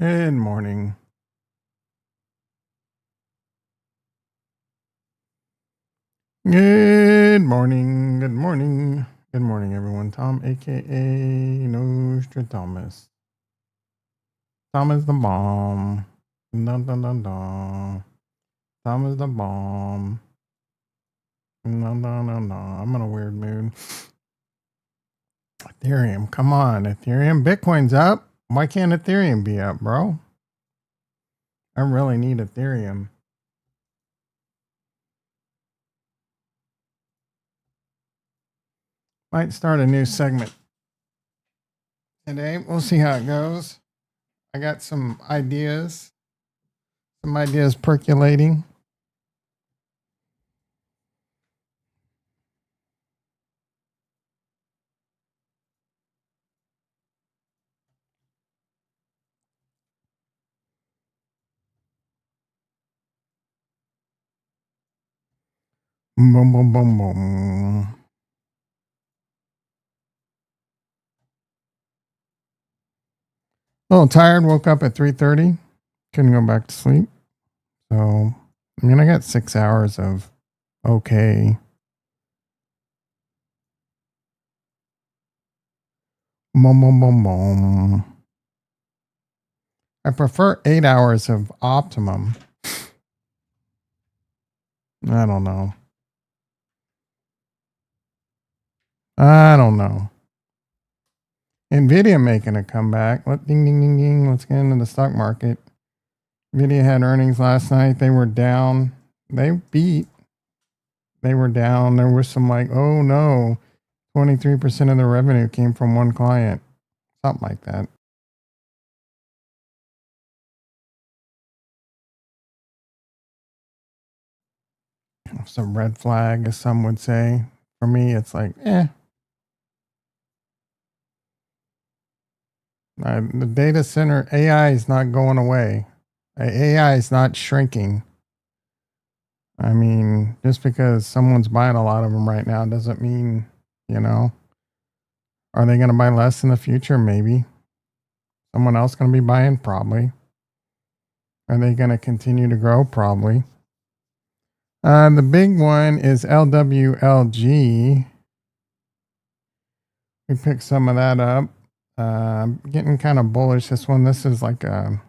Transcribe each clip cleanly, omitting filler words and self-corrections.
Good morning. Good morning. Good morning. Good morning, everyone. Tom, aka Nostradamus. Tom is the bomb. Dun dun dun dun. Tom is the bomb. Dun dun dun dun. I'm in a weird mood. Ethereum, come on, Ethereum. Bitcoin's up. Why can't Ethereum be up, bro? I really need Ethereum. Might start a new segment today. We'll see how it goes. I got some ideas percolating. Boom, boom, boom, boom. A little tired. Woke up at 3:30. Couldn't go back to sleep. So, I mean, I got 6 hours of okay. Boom, boom, boom, boom. I prefer 8 hours of optimum. I don't know. Nvidia making a comeback. Ding, ding, ding, ding. Let's get into the stock market. Nvidia had earnings last night. They were down. They beat. They were down. There was some like, oh no, 23% of the revenue came from one client. Something like that. Some red flag, as some would say. For me, it's like, the data center AI is not going away. AI is not shrinking. I mean, just because someone's buying a lot of them right now doesn't mean, you know, are they going to buy less in the future? Maybe. Someone else going to be buying? Probably. Are they going to continue to grow? Probably. The big one is LWLG. We picked some of that up. Getting kind of bullish. This is like a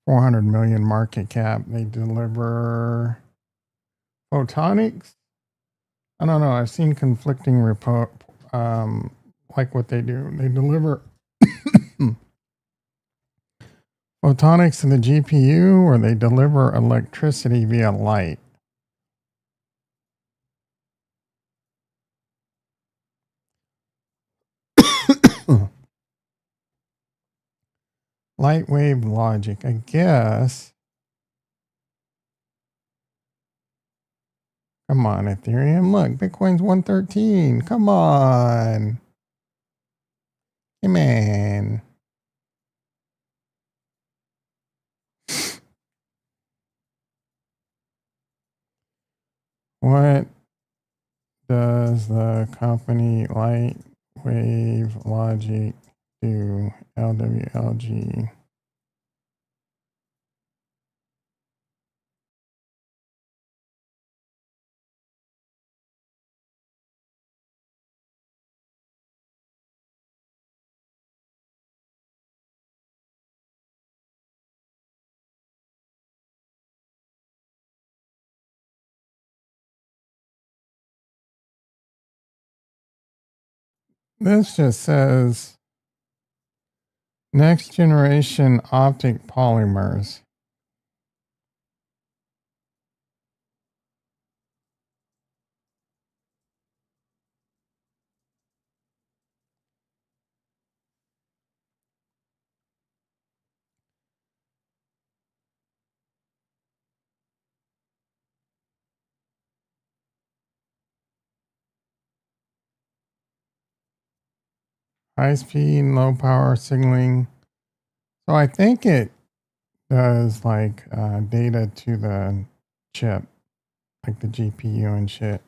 400 million market cap. They deliver photonics. I don't know. I've seen conflicting report. Like what they do. They deliver photonics to the GPU, or they deliver electricity via light. Light wave logic, I guess. Come on, Ethereum. Look, Bitcoin's 113. Come on. Come on. What does the company Light Wave Logic do? LWLG. This just says next generation optic polymers. High speed and low power signaling. So I think it does like data to the chip, like the GPU and shit.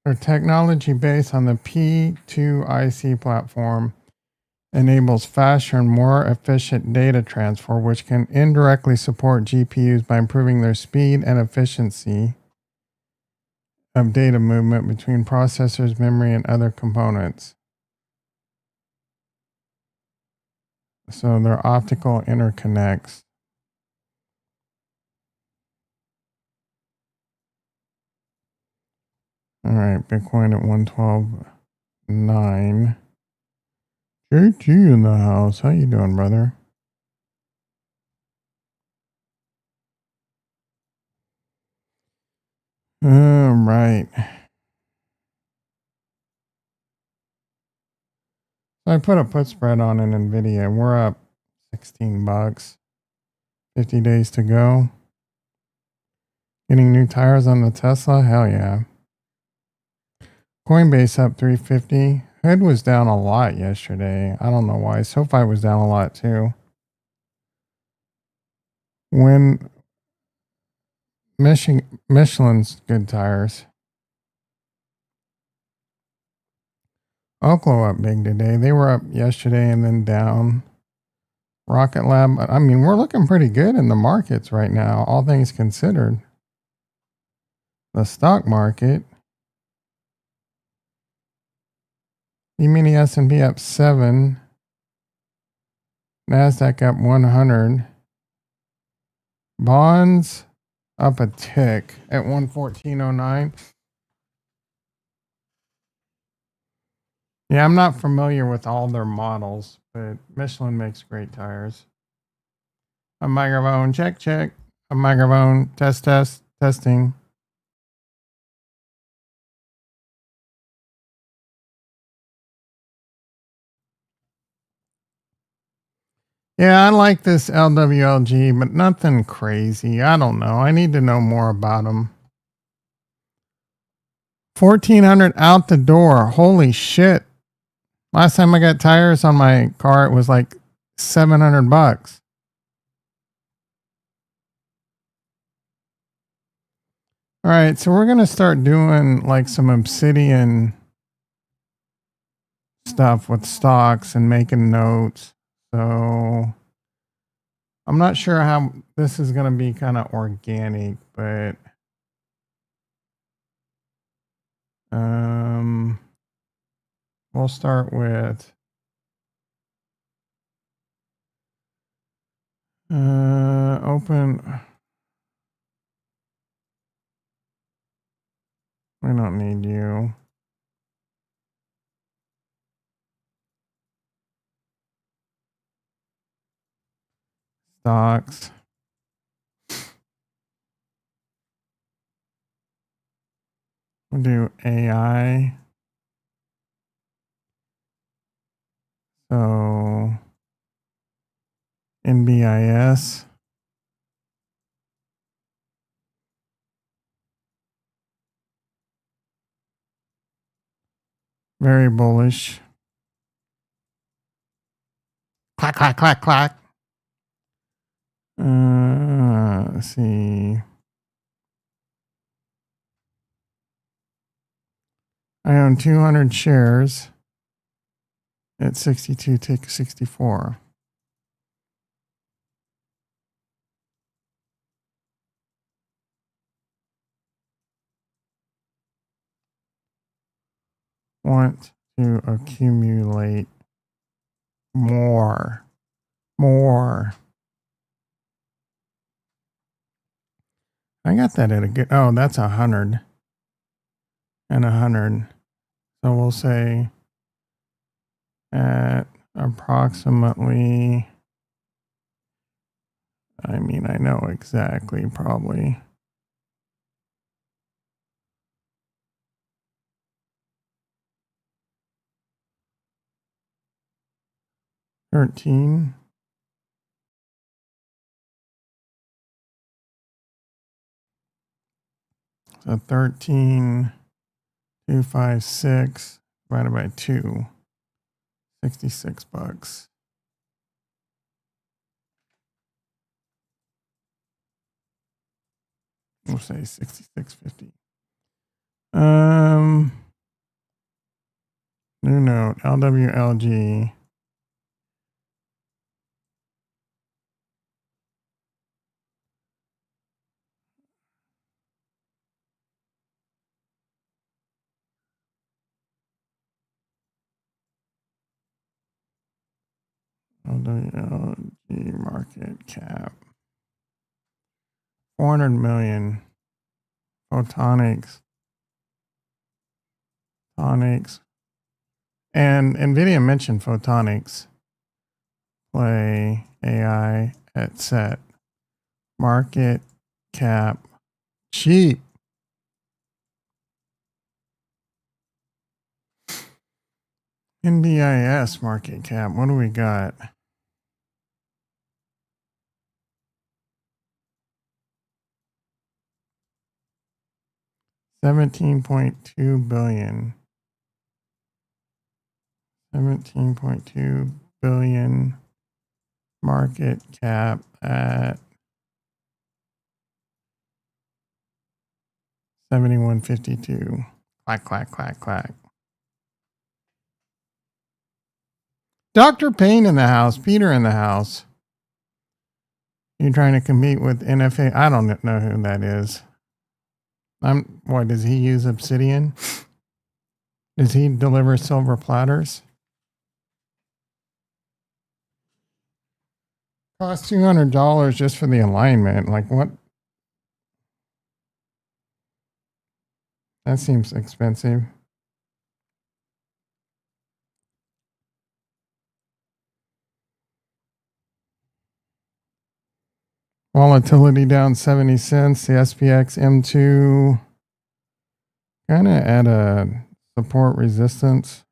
Their technology based on the P2IC platform enables faster and more efficient data transfer, which can indirectly support GPUs by improving their speed and efficiency of data movement between processors, memory, and other components. So they're optical interconnects. All right, Bitcoin at 112.9. JT in the house. How you doing, brother? All right. So I put a put spread on an NVIDIA. We're up $16. 50 days to go. Getting new tires on the Tesla? Hell yeah. Coinbase up 350. HUD was down a lot yesterday. I don't know why. SoFi was down a lot too. When Michelin's good tires. Oklo up big today. They were up yesterday and then down. Rocket Lab. I mean, we're looking pretty good in the markets right now, all things considered. The stock market. E-mini S&P up 7. NASDAQ up 100. Bonds up a tick at 114.09. Yeah, I'm not familiar with all their models, but Michelin makes great tires. A microphone, check, check. A microphone, test, test, testing. Yeah, I like this LWLG, but nothing crazy. I don't know. I need to know more about them. 1,400 out the door. Holy shit. Last time I got tires on my car, it was like $700. All right, so we're going to start doing like some Obsidian stuff with stocks and making notes. So I'm not sure how this is going to be kind of organic, but we'll start with open. We don't need you. Stocks. We'll do AI. So NBIS. Very bullish. Clack, clack, clack, clack. Let's see. I own 200 shares at 62 tick 64. Want to accumulate more. I got that at a good. Oh, that's 100 and 100. So we'll say at approximately. I mean, I know exactly, probably. $13. So 13,256 divided by 2. $66. We'll say 66.50. New note, LWLG. LWLG market cap. 400 million. Photonics. Photonics. And NVIDIA mentioned photonics. Play AI at set. Market cap. Cheap. NBIS market cap. What do we got? $17.2 billion. 17.2 billion market cap at 71.52. Clack, clack, clack, clack. Dr. Payne in the house. Peter in the house. You trying to compete with NFA? I don't know who that is. What, does he use Obsidian? Does he deliver silver platters? Cost $200 just for the alignment. Like what? That seems expensive. Volatility down 70 cents. The SPX M2 kind of at a support resistance.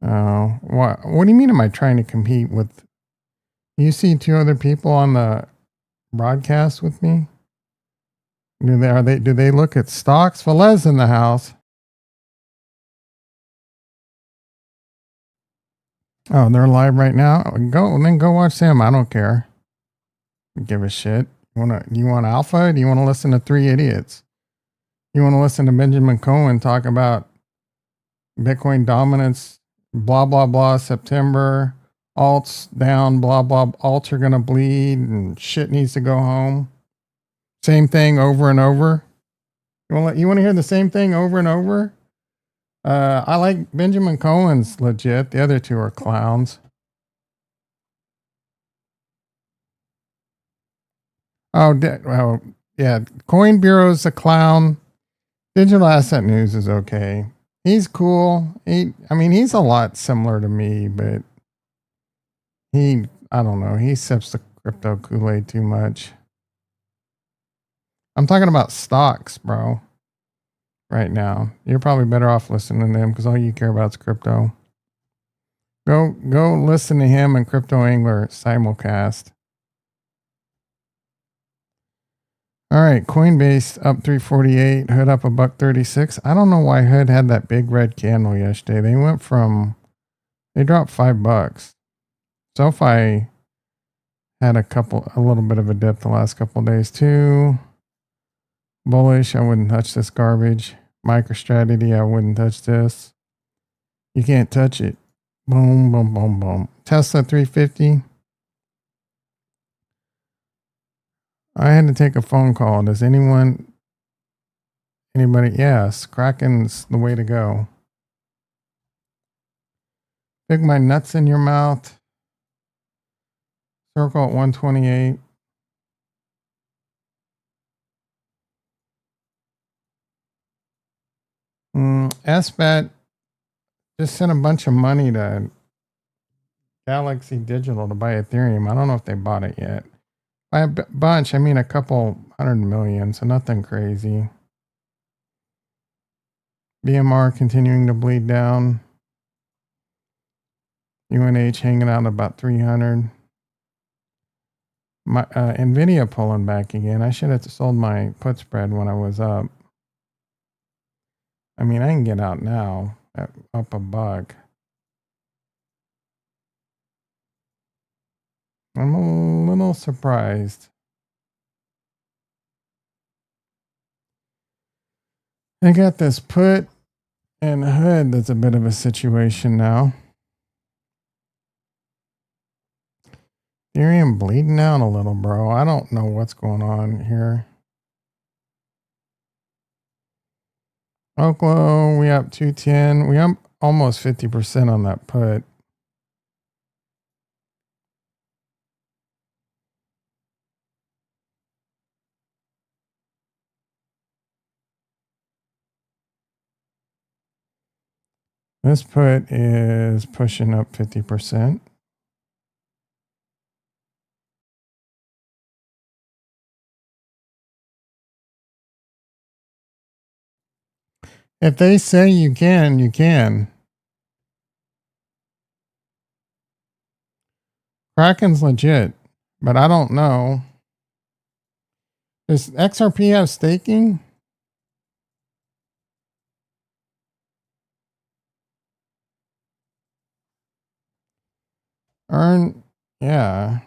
Oh, what do you mean? Am I trying to compete with? You see two other people on the broadcast with me? Do they look at stocks? Velez in the house. Oh, they're live right now. Go watch them. I don't care. Give a shit. You want alpha? Do you want to listen to three idiots? You want to listen to Benjamin Cohen talk about Bitcoin dominance, blah blah blah, September, alts down, blah blah, alts are gonna bleed and shit needs to go home. Same thing over and over. You want to hear the same thing over and over? I like Benjamin Cohen's legit. The other two are clowns. Oh, yeah. Coin Bureau's a clown. Digital Asset News is okay. He's cool. He's a lot similar to me, but I don't know. He sips the crypto Kool-Aid too much. I'm talking about stocks, bro. Right now, you're probably better off listening to them because all you care about is crypto. Go listen to him and Crypto Angler simulcast. All right, Coinbase up 348, Hood up $1.36. I don't know why Hood had that big red candle yesterday. They dropped $5. SoFi had a little bit of a dip the last couple of days too. Bullish, I wouldn't touch this garbage. MicroStrategy, I wouldn't touch this. You can't touch it. Boom, boom, boom, boom. Tesla 350. I had to take a phone call. Does anybody? Yes, Kraken's the way to go. Stick my nuts in your mouth. Circle at 128. SBET just sent a bunch of money to Galaxy Digital to buy Ethereum. I don't know if they bought it yet. By a bunch, I mean a couple 100 million, so nothing crazy. BMR continuing to bleed down. UNH hanging out about 300. My NVIDIA pulling back again. I should have sold my put spread when I was up. I mean, I can get out now at up $1. I'm a little surprised. I got this put and hood that's a bit of a situation now. Ethereum bleeding out a little, bro. I don't know what's going on here. Oklo, we up 210. We up almost 50% on that put. This put is pushing up 50%. If they say you can, you can. Kraken's legit, but I don't know. Does XRP have staking? Earn, yeah.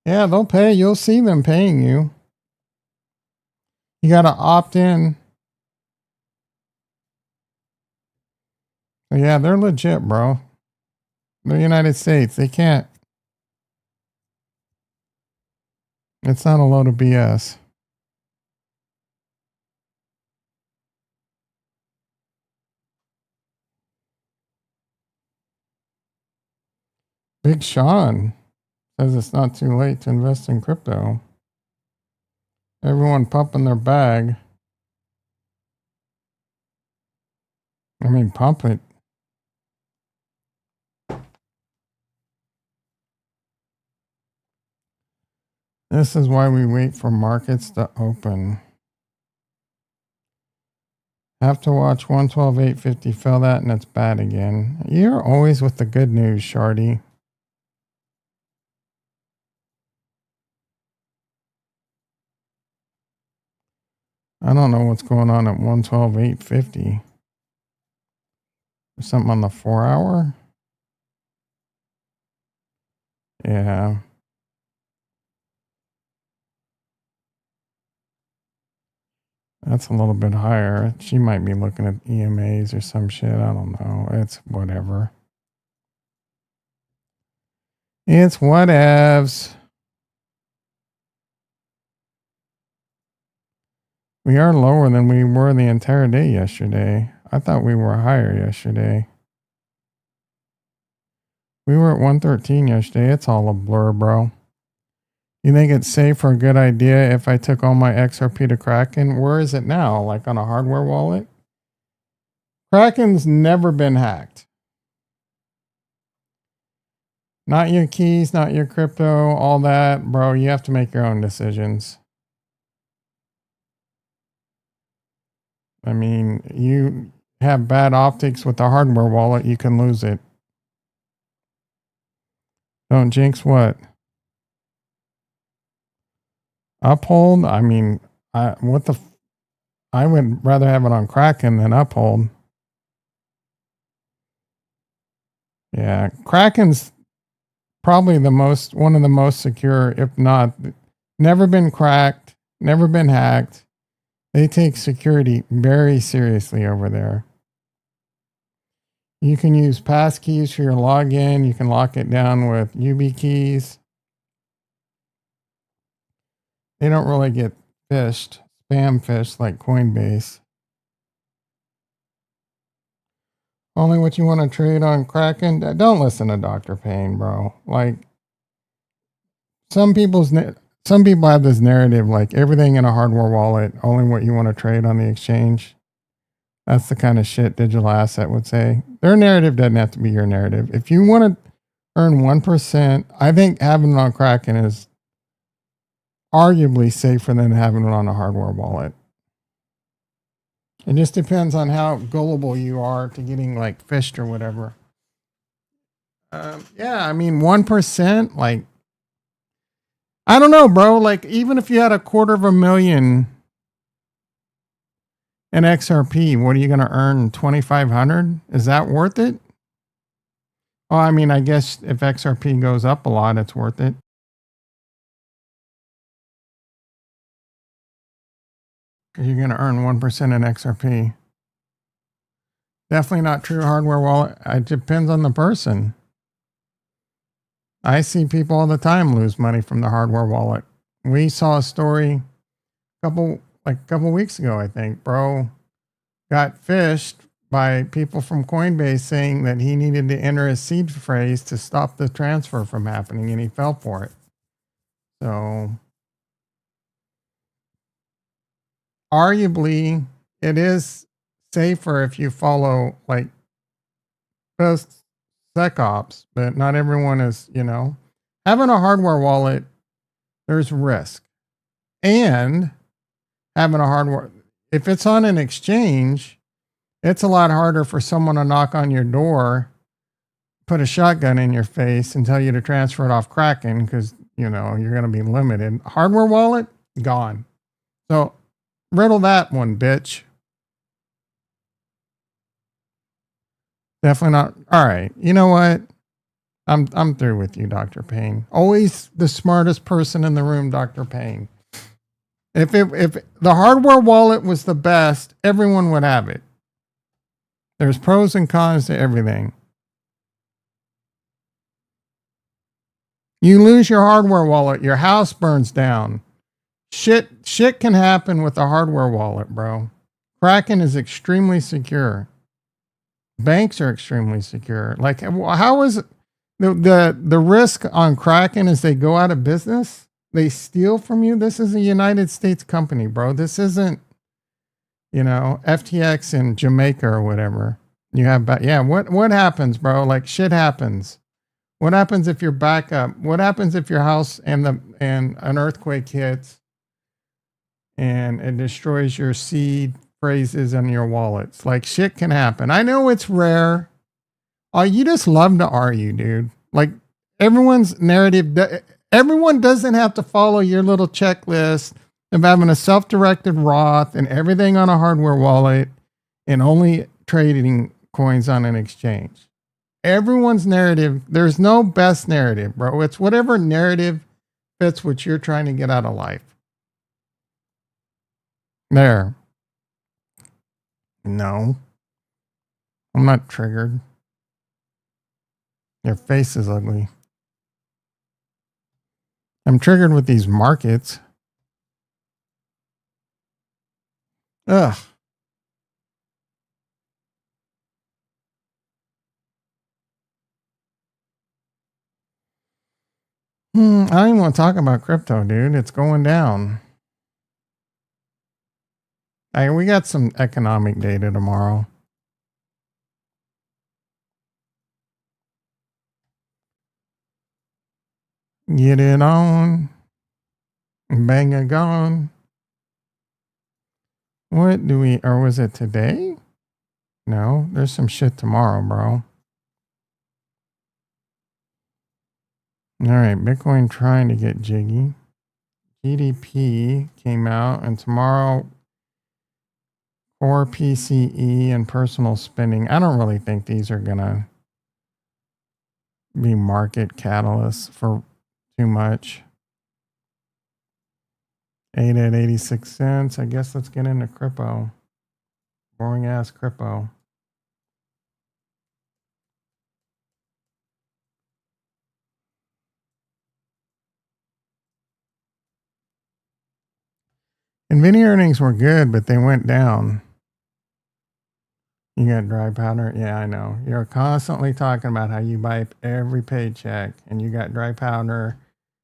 Yeah, they'll pay. You'll see them paying you. You got to opt in. Yeah, they're legit, bro. The United States, they can't. It's not a load of BS. Big Sean says it's not too late to invest in crypto. Everyone pumping their bag. I mean, pump it. This is why we wait for markets to open. Have to watch 112.850 fell that and it's bad again. You're always with the good news, Shardy. I don't know what's going on at 112.850. Something on the 4 hour? Yeah. That's a little bit higher. She might be looking at EMAs or some shit. I don't know. It's whatever. It's whatevs. We are lower than we were the entire day yesterday. I thought we were higher yesterday. We were at 113 yesterday. It's all a blur, bro. You think it's safe or a good idea if I took all my XRP to Kraken? Where is it now? Like on a hardware wallet? Kraken's never been hacked. Not your keys, not your crypto, all that. Bro, you have to make your own decisions. I mean, you have bad optics with the hardware wallet, you can lose it. Don't jinx what? Uphold? I mean, I would rather have it on Kraken than Uphold. Yeah, Kraken's probably one of the most secure, if not, never been cracked, never been hacked. They take security very seriously over there. You can use passkeys for your login. You can lock it down with YubiKeys. They don't really get fished, spam fished like Coinbase. Only what you want to trade on Kraken. Don't listen to Dr. Payne, bro. Like some people have this narrative like everything in a hardware wallet, only what you want to trade on the exchange. That's the kind of shit digital asset would say. Their narrative doesn't have to be your narrative. If you want to earn 1%, I think having it on Kraken is arguably safer than having it on a hardware wallet. It just depends on how gullible you are to getting like fished or whatever. Yeah, I mean, 1%, like, I don't know, bro. Like, even if you had $250,000 in XRP, what are you going to earn? 2,500? Is that worth it? Oh, I mean, I guess if XRP goes up a lot, it's worth it. You're going to earn 1% in XRP. Definitely not true hardware wallet. It depends on the person. I see people all the time lose money from the hardware wallet. We saw a story a couple weeks ago, I think. Bro got fished by people from Coinbase saying that he needed to enter a seed phrase to stop the transfer from happening, and he fell for it. So arguably, it is safer if you follow like best SecOps, but not everyone is, having a hardware wallet, there's risk. And having a hardware, if it's on an exchange, it's a lot harder for someone to knock on your door, put a shotgun in your face, and tell you to transfer it off Kraken because, you're going to be limited. Hardware wallet, gone. So riddle that one, bitch. Definitely not. All right. You know what? I'm through with you, Dr. Payne. Always the smartest person in the room, Dr. Payne. If the hardware wallet was the best, everyone would have it. There's pros and cons to everything. You lose your hardware wallet, your house burns down. Shit can happen with a hardware wallet, bro. Kraken is extremely secure. Banks are extremely secure. Like, how is it? The risk on Kraken is they go out of business. They steal from you. This is a United States company, bro. This isn't, FTX in Jamaica or whatever. You have, what happens, bro? Like, shit happens. What happens if your backup? What happens if your house and an earthquake hits and it destroys your seed phrases and your wallets? Like, shit can happen. I know it's rare. Oh, you just love to argue, dude. Like, everyone's narrative, everyone doesn't have to follow your little checklist of having a self-directed Roth and everything on a hardware wallet and only trading coins on an exchange. Everyone's narrative, there's no best narrative, bro. It's whatever narrative fits what you're trying to get out of life. There. No. I'm not triggered. Your face is ugly. I'm triggered with these markets. Ugh. I don't even want to talk about crypto, dude. It's going down. We got some economic data tomorrow. Get it on. Bang a gone. What do we, or was it today? No, there's some shit tomorrow, bro. All right, Bitcoin trying to get jiggy. GDP came out, and tomorrow, core PCE and personal spending. I don't really think these are going to be market catalysts for too much. 8 at 86 cents. I guess let's get into crypto. Boring ass crypto. NVIDIA earnings were good, but they went down. You got dry powder? Yeah, I know. You're constantly talking about how you buy every paycheck and you got dry powder.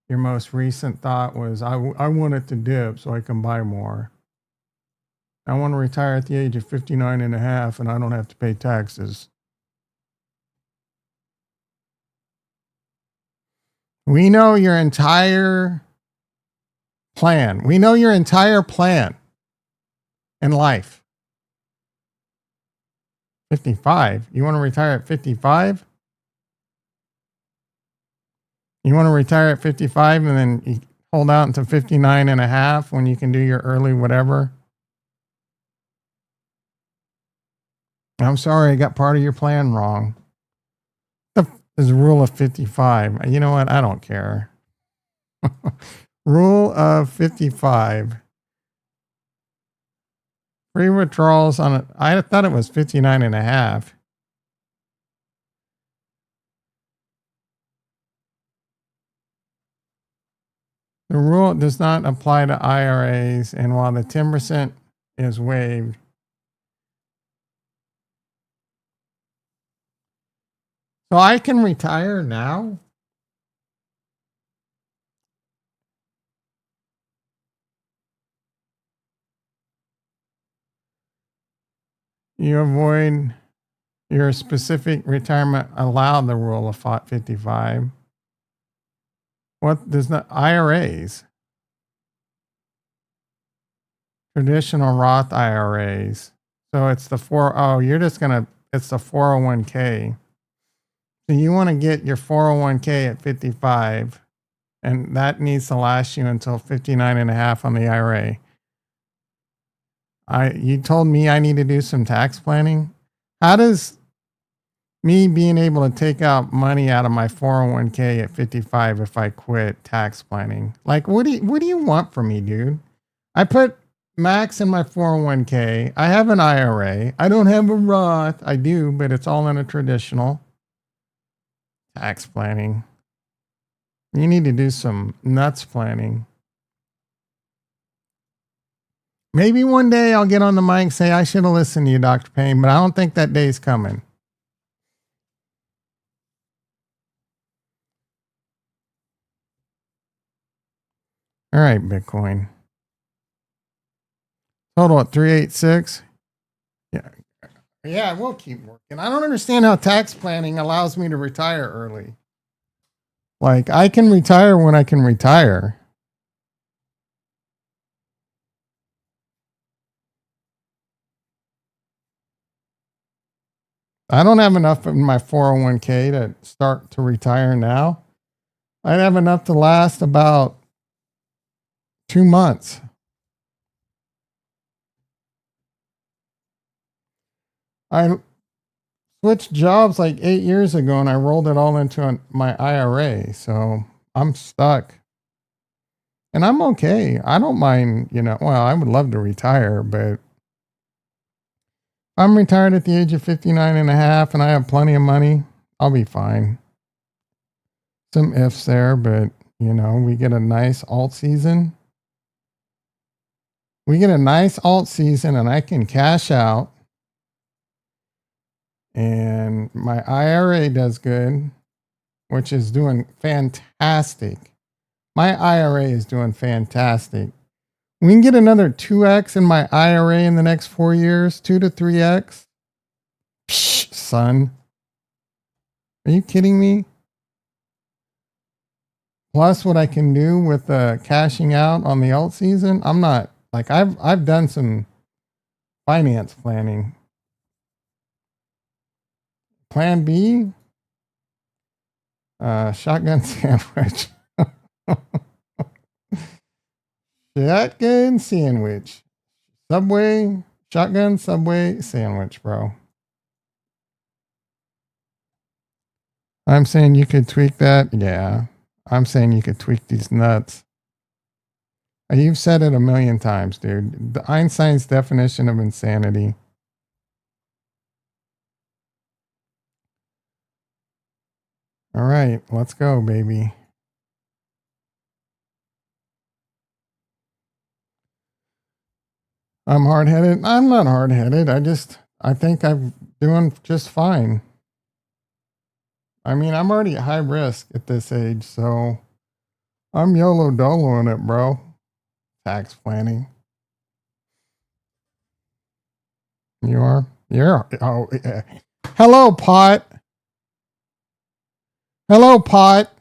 Your most recent thought was, I want it to dip so I can buy more. I want to retire at the age of 59 and a half and I don't have to pay taxes. We know your entire plan. We know your entire plan in life. 55? You want to retire at 55? You want to retire at 55 and then you hold out until 59 and a half when you can do your early whatever? I'm sorry, I got part of your plan wrong. There's a rule of 55. You know what? I don't care. Rule of 55. Free withdrawals on it. I thought it was 59 and a half. The rule does not apply to IRAs, and while the 10% is waived, so I can retire now? You avoid your specific retirement allow the rule of 55. What does not IRAs? Traditional Roth IRAs. So it's the it's the 401k. So you want to get your 401k at 55, and that needs to last you until 59 and a half on the IRA. You told me I need to do some tax planning. How does me being able to take out money out of my 401k at 55 if I quit tax planning? Like, what do you want from me, dude? I put max in my 401k. I have an IRA. I don't have a Roth. I do, but it's all in a traditional tax planning. You need to do some nuts planning. Maybe one day I'll get on the mic and say, I should have listened to you, Dr. Payne, but I don't think that day's coming. All right, Bitcoin. Total at 386. Yeah, we'll keep working. I don't understand how tax planning allows me to retire early. Like, I can retire when I can retire. I don't have enough in my 401k to start to retire now. I'd have enough to last about 2 months. I switched jobs like 8 years ago and I rolled it all into my IRA. So I'm stuck. And I'm okay. I don't mind, well, I would love to retire, but I'm retired at the age of 59 and a half and I have plenty of money. I'll be fine. Some ifs there, but we get a nice alt season. And I can cash out. And my IRA does good, which is doing fantastic. My IRA is doing fantastic. We can get another 2x in my IRA in the next 4 years, 2 to 3x. Psh, son. Are you kidding me? Plus what I can do with cashing out on the alt season. I'm not like I've done some finance planning. Plan B, shotgun sandwich. Shotgun sandwich. Shotgun Subway sandwich, bro. I'm saying you could tweak that. Yeah. I'm saying you could tweak these nuts. You've said it a million times, dude. The Einstein's definition of insanity. All right, let's go, baby. I'm hard-headed. I'm not hard-headed. I think I'm doing just fine. I mean, I'm already at high risk at this age, so I'm YOLO doloing it, bro. Tax planning. You are? You're. Oh, yeah. Hello, Pot. Hello, Pot.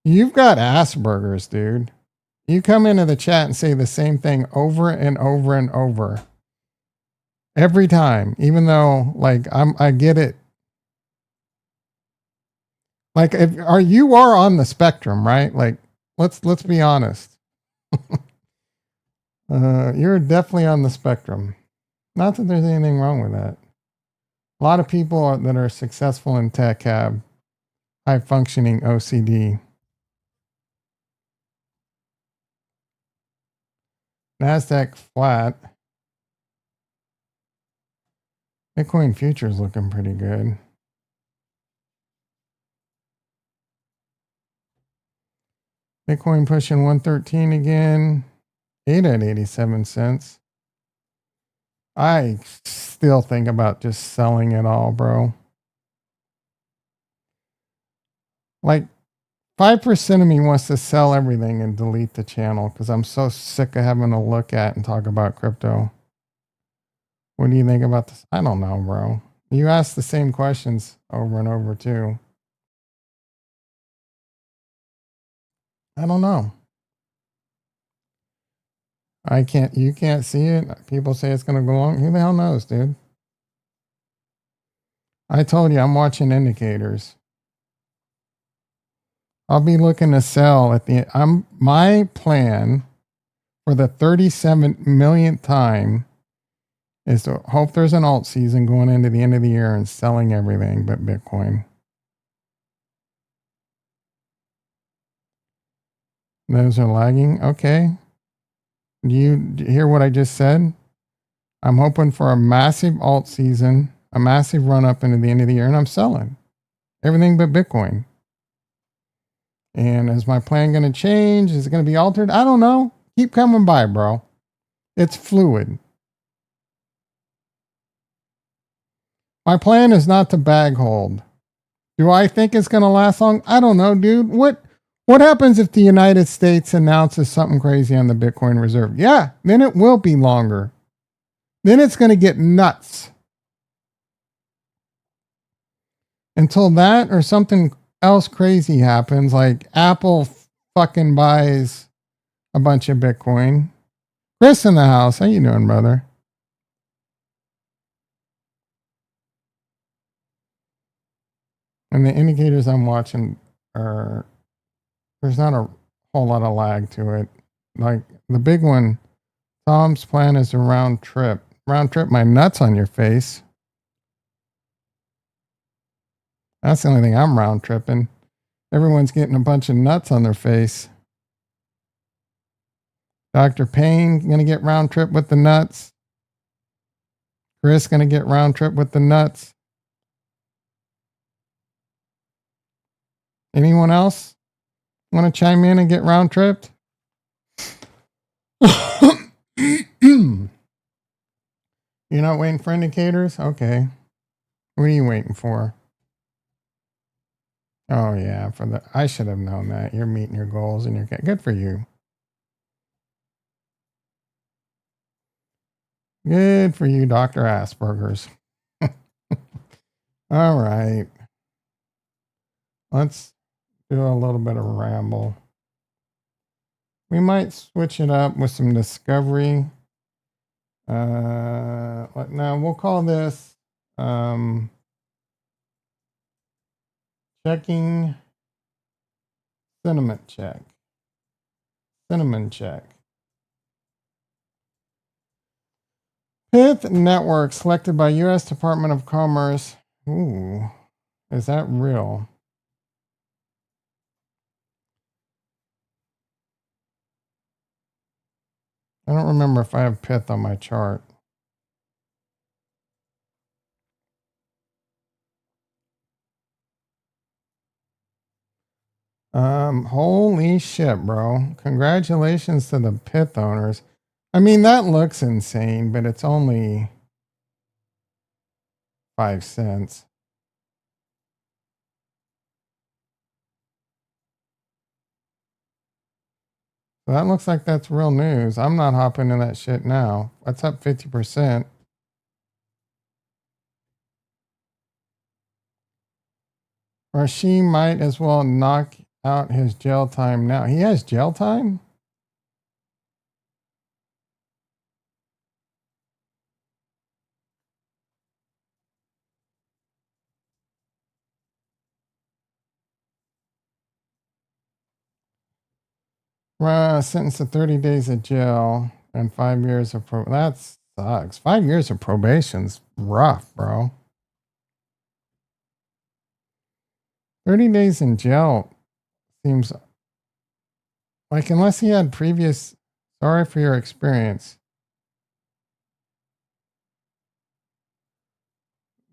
You've got Asperger's, dude. You come into the chat and say the same thing over and over and over. Every time, even though I get it. Like you are on the spectrum, right? Like let's be honest. You're definitely on the spectrum. Not that there's anything wrong with that. A lot of people that are successful in tech have high functioning OCD. NASDAQ flat. Bitcoin futures looking pretty good. Bitcoin pushing 113 again. 8 at 87 cents. I still think about just selling it all, bro. Like 5% of me wants to sell everything and delete the channel because I'm so sick of having to look at and talk about crypto. What do you think about this? I don't know, bro. You ask the same questions over and over too. I don't know. You can't see it. People say it's going to go long. Who the hell knows, dude? I told you I'm watching indicators. I'll be looking to sell at my plan for the 37 millionth time is to hope there's an alt season going into the end of the year and selling everything but Bitcoin. Those are lagging. Okay. Do you hear what I just said? I'm hoping for a massive alt season, a massive run up into the end of the year, and I'm selling everything but Bitcoin. And is my plan going to change? Is it going to be altered? I don't know. Keep coming by, bro. It's fluid. My plan is not to bag hold. Do I think it's going to last long? I don't know, dude. What happens if the United States announces something crazy on the Bitcoin reserve? Yeah, then it will be longer. Then it's going to get nuts. Until that or something else crazy happens, like Apple fucking buys a bunch of Bitcoin. Chris in the house. How you doing, brother? And the indicators I'm watching are, there's not a whole lot of lag to it. Like the big one, Tom's plan is a round trip. Round trip my nuts on your face. That's the only thing I'm round tripping. Everyone's getting a bunch of nuts on their face. Dr. Payne going to get round trip with the nuts. Chris going to get round trip with the nuts. Anyone else want to chime in and get round tripped? You're not waiting for indicators? Okay. What are you waiting for? Oh yeah, I should have known that. You're meeting your goals and you're good for you. Good for you, Dr. Asperger's. All right. Let's do a little bit of ramble. We might switch it up with some discovery. Now we'll call this checking sentiment check. Cinnamon check. Pith network selected by U.S. Department of Commerce. Ooh, is that real? I don't remember if I have Pith on my chart. Holy shit, bro. Congratulations to the Pith owners. I mean, that looks insane, but it's only 5 cents. So that looks like that's real news. I'm not hopping in that shit now. That's up 50%. Or she might as well knock out his jail time now. He has jail time? Sentenced to 30 days of jail and 5 years of that sucks. 5 years of probation's rough, bro. 30 days in jail seems like, unless he had previous Sorry for your experience.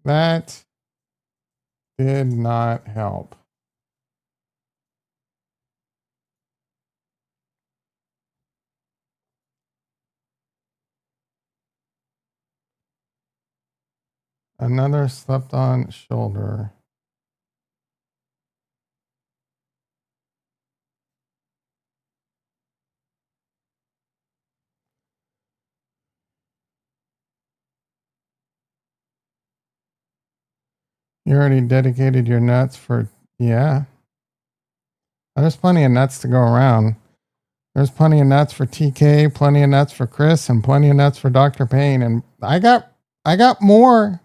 That did not help. Another slept on shoulder. You already dedicated your nuts for, yeah. There's plenty of nuts to go around. There's plenty of nuts for TK, plenty of nuts for Chris, and plenty of nuts for Dr. Payne. And I got more.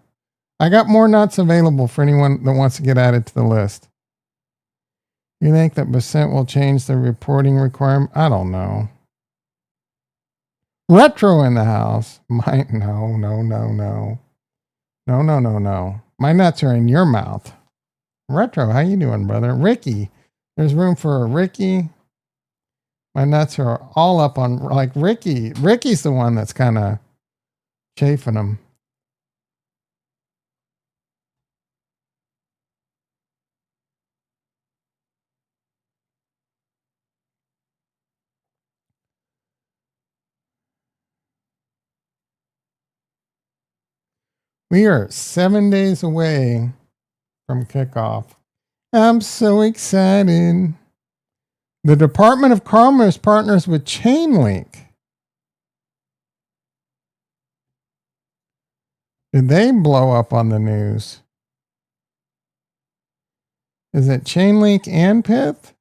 I got more nuts available for anyone that wants to get added to the list. You think that Basent will change the reporting requirement? I don't know. Retro in the house. No. No. My nuts are in your mouth. Retro, how you doing, brother? Ricky. There's room for a Ricky. My nuts are all up on, like, Ricky. Ricky's the one that's kind of chafing them. We are 7 days away from kickoff. I'm so excited. The Department of Commerce partners with Chainlink. Did they blow up on the news? Is it Chainlink and Pith?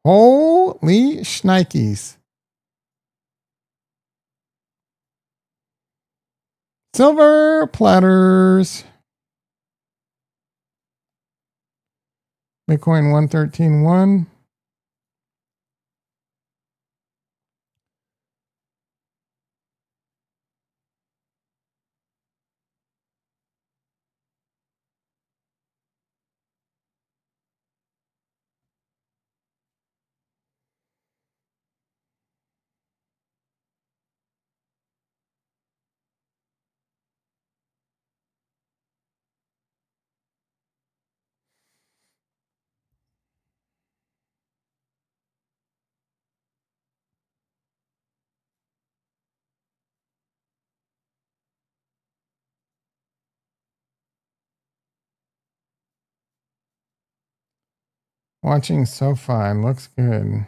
Holy shnikes. Silver platters. Bitcoin 113.1. Watching SoFi looks good.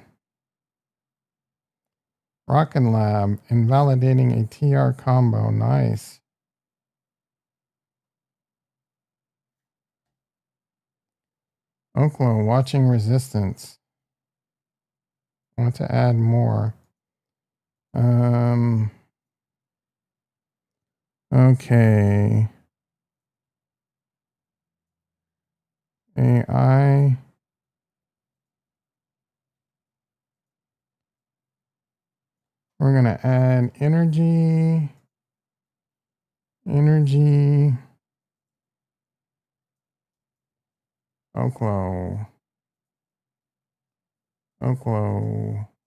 Rockin' Lab invalidating a TR combo. Nice. Oklo watching resistance. Want to add more. Okay. AI. We're going to add energy. Oklo.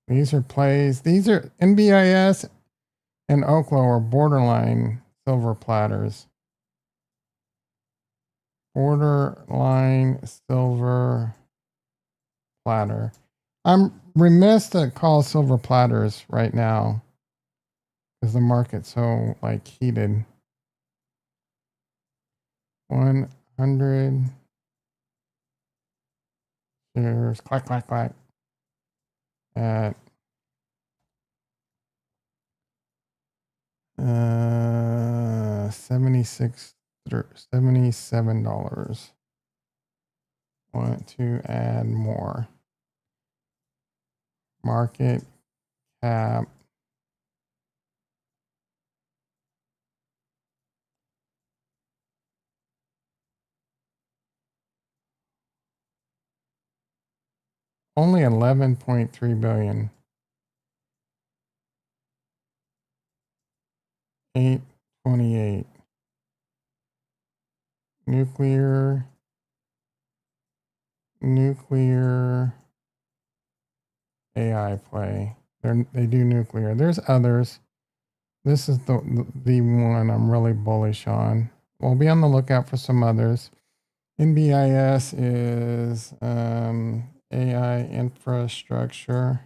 These are plays. These are NBIS and Oklo are borderline silver platters. Borderline silver platter. I'm remiss to call silver platters right now because the market's so like heated. 100 shares, clack at $77. Want to add more. Market cap. Only 11.3 billion. 828. Nuclear AI play. They do nuclear. There's others. This is the one I'm really bullish on. We'll be on the lookout for some others. NBIS is AI infrastructure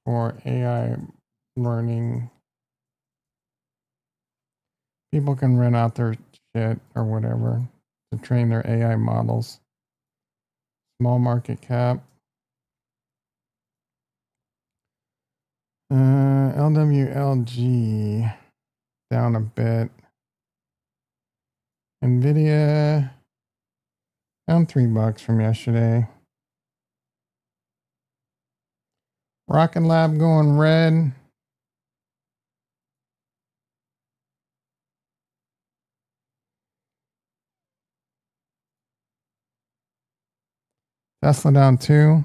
for AI learning. People can rent out their shit or whatever to train their AI models. Small market cap. LWLG down a bit. Nvidia down $3 from yesterday. Rocket Lab going red. Tesla down 2.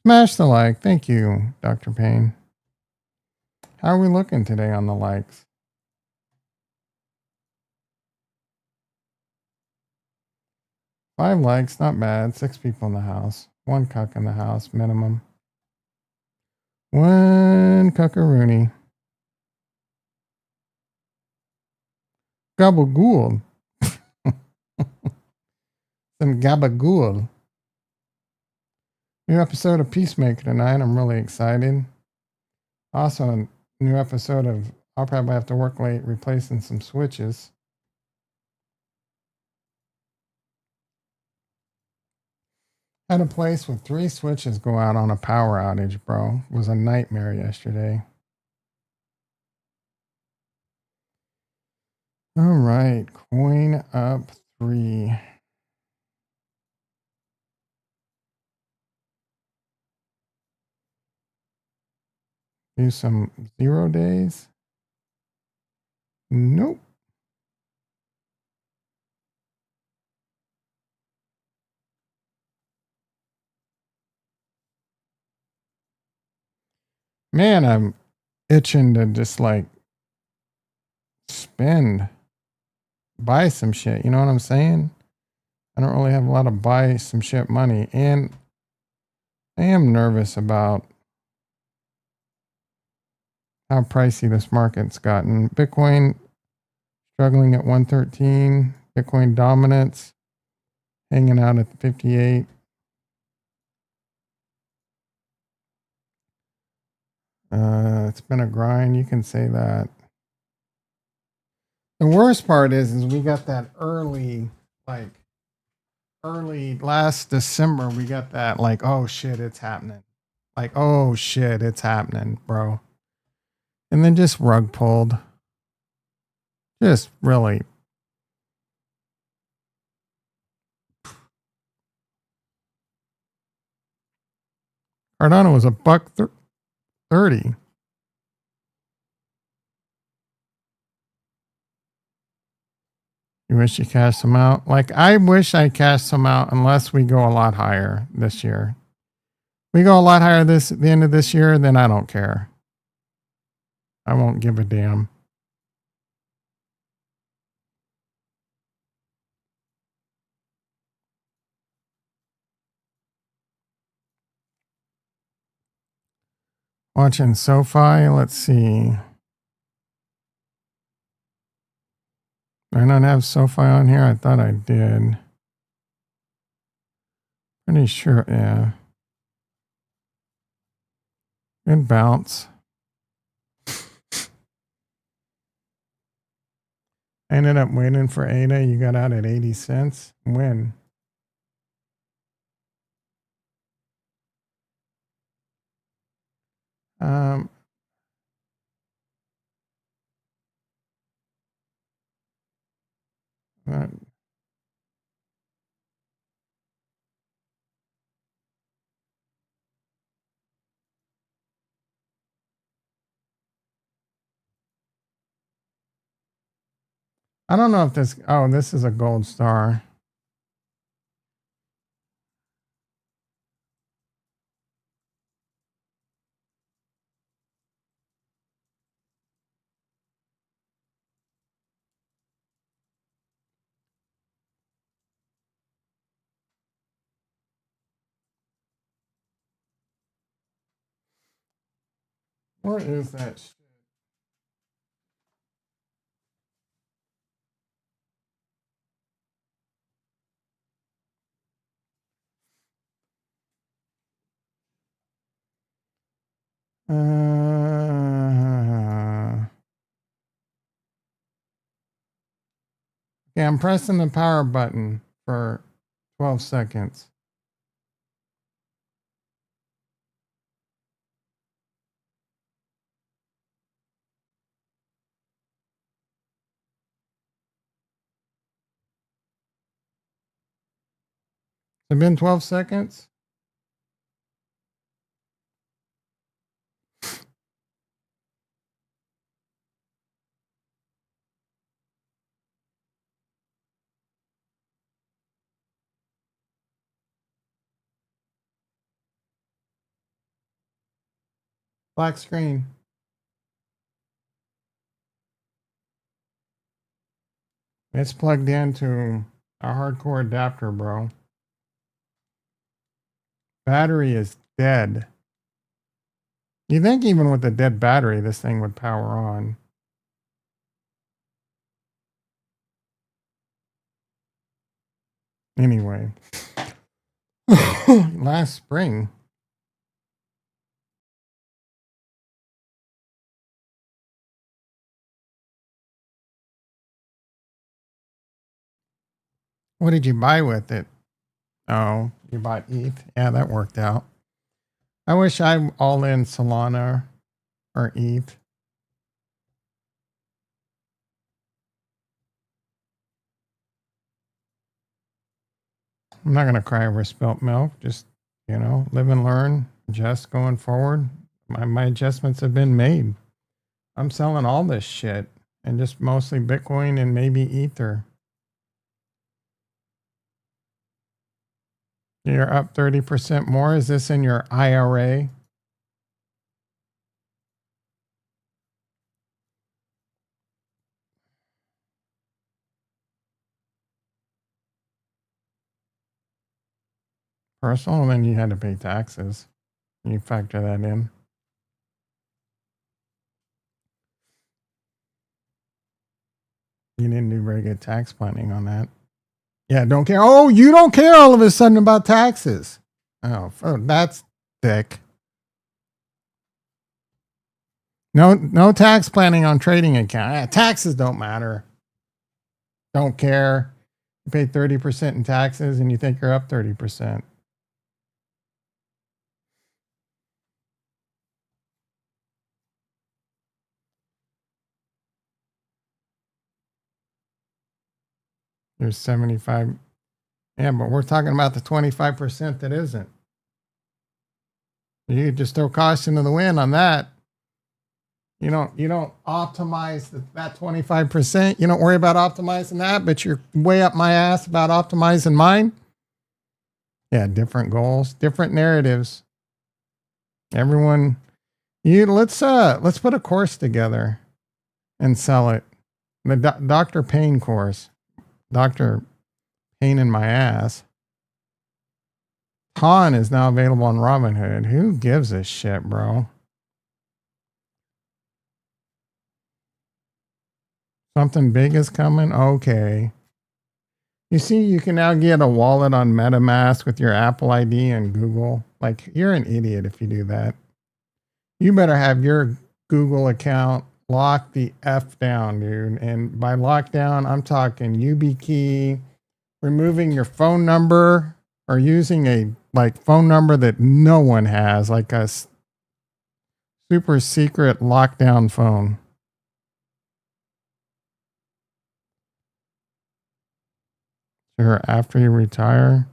Smash the like. Thank you, Dr. Payne. How are we looking today on the likes? 5 likes, not bad. 6 people in the house. 1 cuck in the house, minimum. 1 cuckaroony. Gabagool. Some gabagool. New episode of Peacemaker tonight. I'm really excited. Also, a new episode of I'll probably have to work late replacing some switches. Had a place with 3 switches go out on a power outage, bro. It was a nightmare yesterday. All right, coin up 3. Do some 0 days. Nope. Man, I'm itching to just like buy some shit. You know what I'm saying? I don't really have a lot of buy some shit money. And I am nervous about how pricey this market's gotten. Bitcoin struggling at 113. Bitcoin dominance hanging out at the 58. It's been a grind. You can say that. The worst part is we got that early last December. We got that like, oh shit, it's happening. Like, oh shit, it's happening, bro. And then just rug pulled. Just really. Cardano was a buck 30. You wish you cashed them out? Like, I wish I cashed them out unless we go a lot higher this year. We go a lot higher at the end of this year, then I don't care. I won't give a damn. Watching SoFi, let's see. Do I not have SoFi on here? I thought I did. Pretty sure, yeah. Good bounce. I ended up waiting for ADA. You got out at 80 cents. When? Um, uh, I don't know if this. Oh, this is a gold star. Where is that shit? Yeah, I'm pressing the power button for 12 seconds. It's been 12 seconds? Black screen. It's plugged into a hardcore adapter, bro. Battery is dead. You think even with a dead battery, this thing would power on. Anyway. Last spring. What did you buy with it? Oh, you bought ETH? Yeah, that worked out. I wish I'm all in Solana or ETH. I'm not going to cry over spilt milk. Just, live and learn, adjust going forward. My adjustments have been made. I'm selling all this shit and just mostly Bitcoin and maybe Ether. You're up 30% more. Is this in your IRA? Personal? Then you had to pay taxes. You factor that in. You didn't do very good tax planning on that. Yeah, don't care. Oh, you don't care all of a sudden about taxes. Oh, that's thick. No tax planning on trading account. Taxes don't matter. Don't care. You pay 30% in taxes and you think you're up 30%. There's 75. Yeah, but we're talking about the 25% that isn't. You just throw caution to the wind on that. You don't optimize that 25%. You don't worry about optimizing that, but you're way up my ass about optimizing mine. Yeah, different goals, different narratives. Everyone, let's put a course together and sell it. The Dr. Pain course. Dr. Pain in my ass. Han is now available on Robinhood. Who gives a shit, bro? Something big is coming? Okay. You see, you can now get a wallet on MetaMask with your Apple ID and Google. Like, you're an idiot if you do that. You better have your Google account locked the F down, dude. And by lockdown, I'm talking YubiKey, removing your phone number or using a phone number that no one has, like a super secret lockdown phone. Sure, after you retire.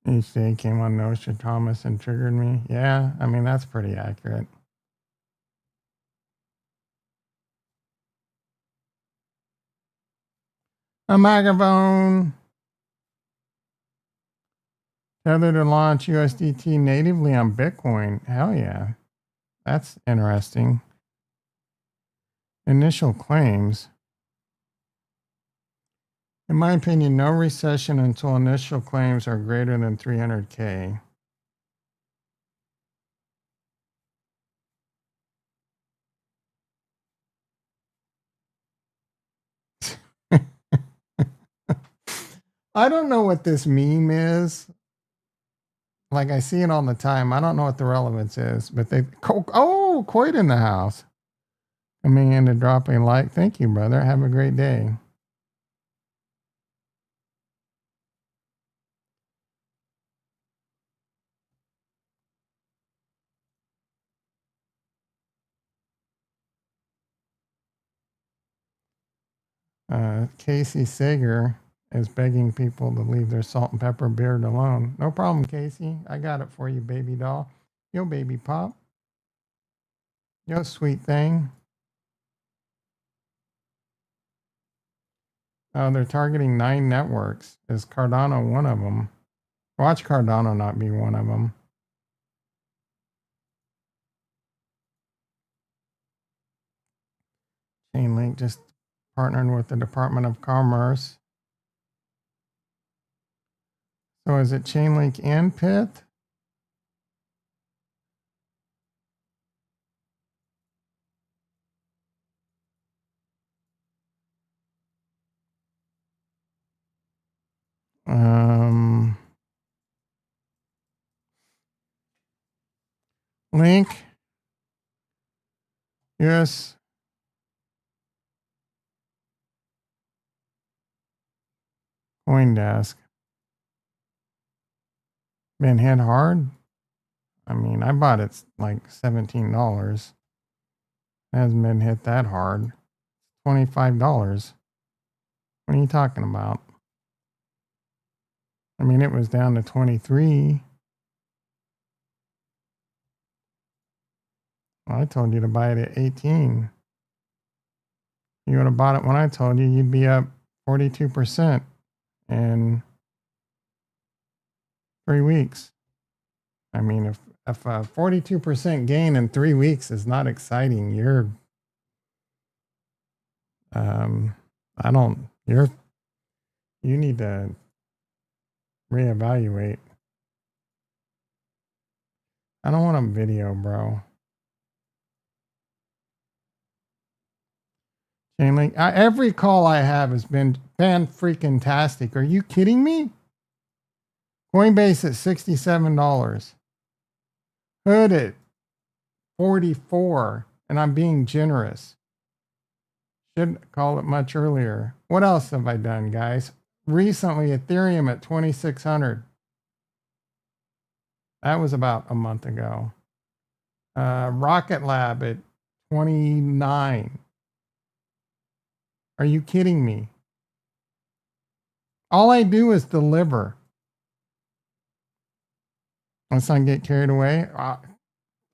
Each day came on Nostradamus and triggered me. Yeah, I mean, that's pretty accurate. A microphone. Tether to launch USDT natively on Bitcoin. Hell yeah. That's interesting. Initial claims. In my opinion, no recession until initial claims are greater than 300K. I don't know what this meme is. Like, I see it all the time. I don't know what the relevance is, but Coit in the house. Coming in to drop a like. Thank you, brother. Have a great day. Casey Sager is begging people to leave their salt and pepper beard alone. No problem, Casey. I got it for you, baby doll. Yo, baby pop. Yo, sweet thing. Oh, they're targeting 9 networks. Is Cardano one of them? Watch Cardano not be one of them. Chainlink just partnered with the Department of Commerce. So is it Chainlink and Pith? Link. Yes. CoinDesk. Been hit hard? I mean, I bought it like $17. It hasn't been hit that hard. $25. What are you talking about? I mean, it was down to 23. Well, I told you to buy it at 18. You would have bought it when I told you, you'd be up 42% in 3 weeks. I mean, if a 42% gain in 3 weeks is not exciting, you need to reevaluate. I don't want a video, bro. Chainlink. Every call I have has been fan-freaking-tastic. Are you kidding me? Coinbase at $67. Hood at 44, and I'm being generous. Should call it much earlier. What else have I done, guys? Recently, Ethereum at 2,600. That was about a month ago. Rocket Lab at 29. Are you kidding me? All I do is deliver. Let's not get carried away.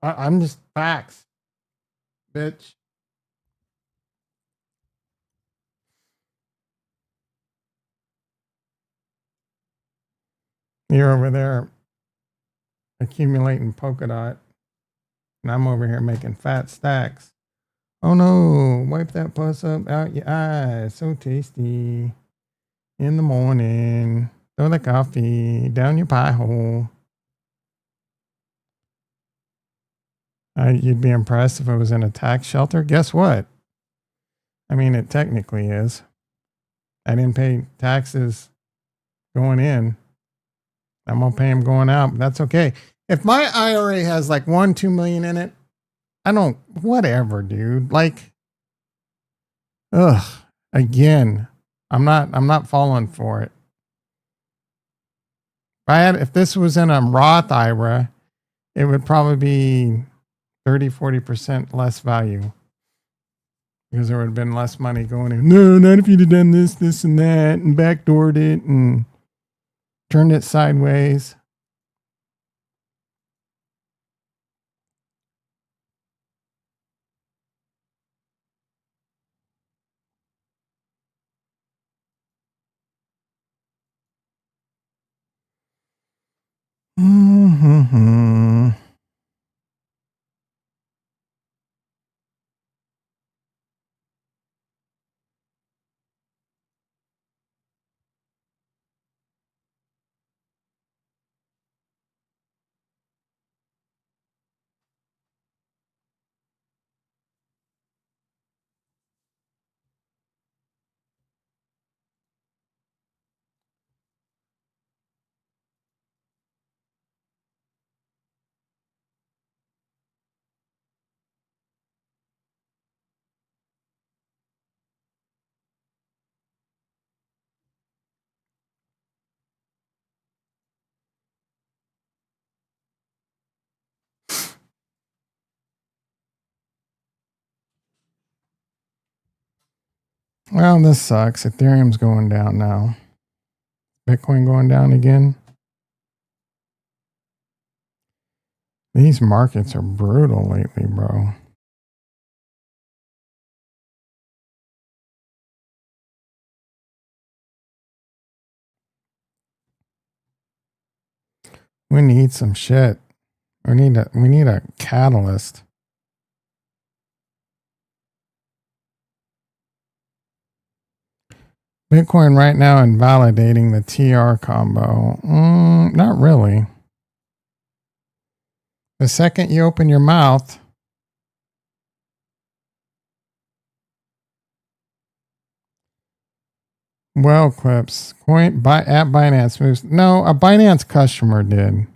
I'm just facts, bitch. You're over there accumulating polka dot, and I'm over here making fat stacks. Oh no, wipe that pus up out your eyes. So tasty. In the morning, throw the coffee down your pie hole. You'd be impressed if it was in a tax shelter. Guess what? I mean, it technically is. I didn't pay taxes going in. I'm gonna pay them going out, but that's okay. If my IRA has like 2 million in it, I don't, whatever, dude. Like, ugh, again, I'm not falling for it. If this was in a Roth IRA, it would probably be 30-40% less value because there would have been less money going in. No, not if you'd have done this, this, and that, and backdoored it and turned it sideways. Mm-hmm. Well, this sucks. Ethereum's going down now. Bitcoin going down again. These markets are brutal lately, bro. We need some shit. We need a catalyst. Bitcoin right now invalidating the TR combo. Not really. The second you open your mouth, well, clips. Coin at Binance moves. No, a Binance customer did.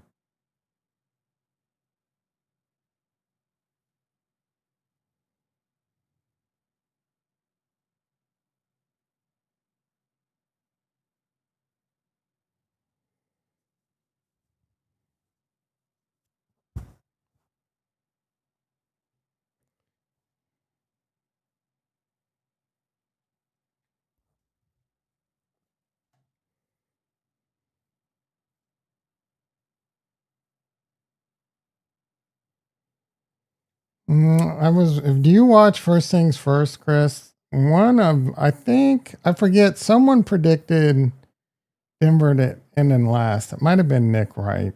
Do you watch First Things First, Chris? I forget, someone predicted Denver to end in last. It might have been Nick Wright.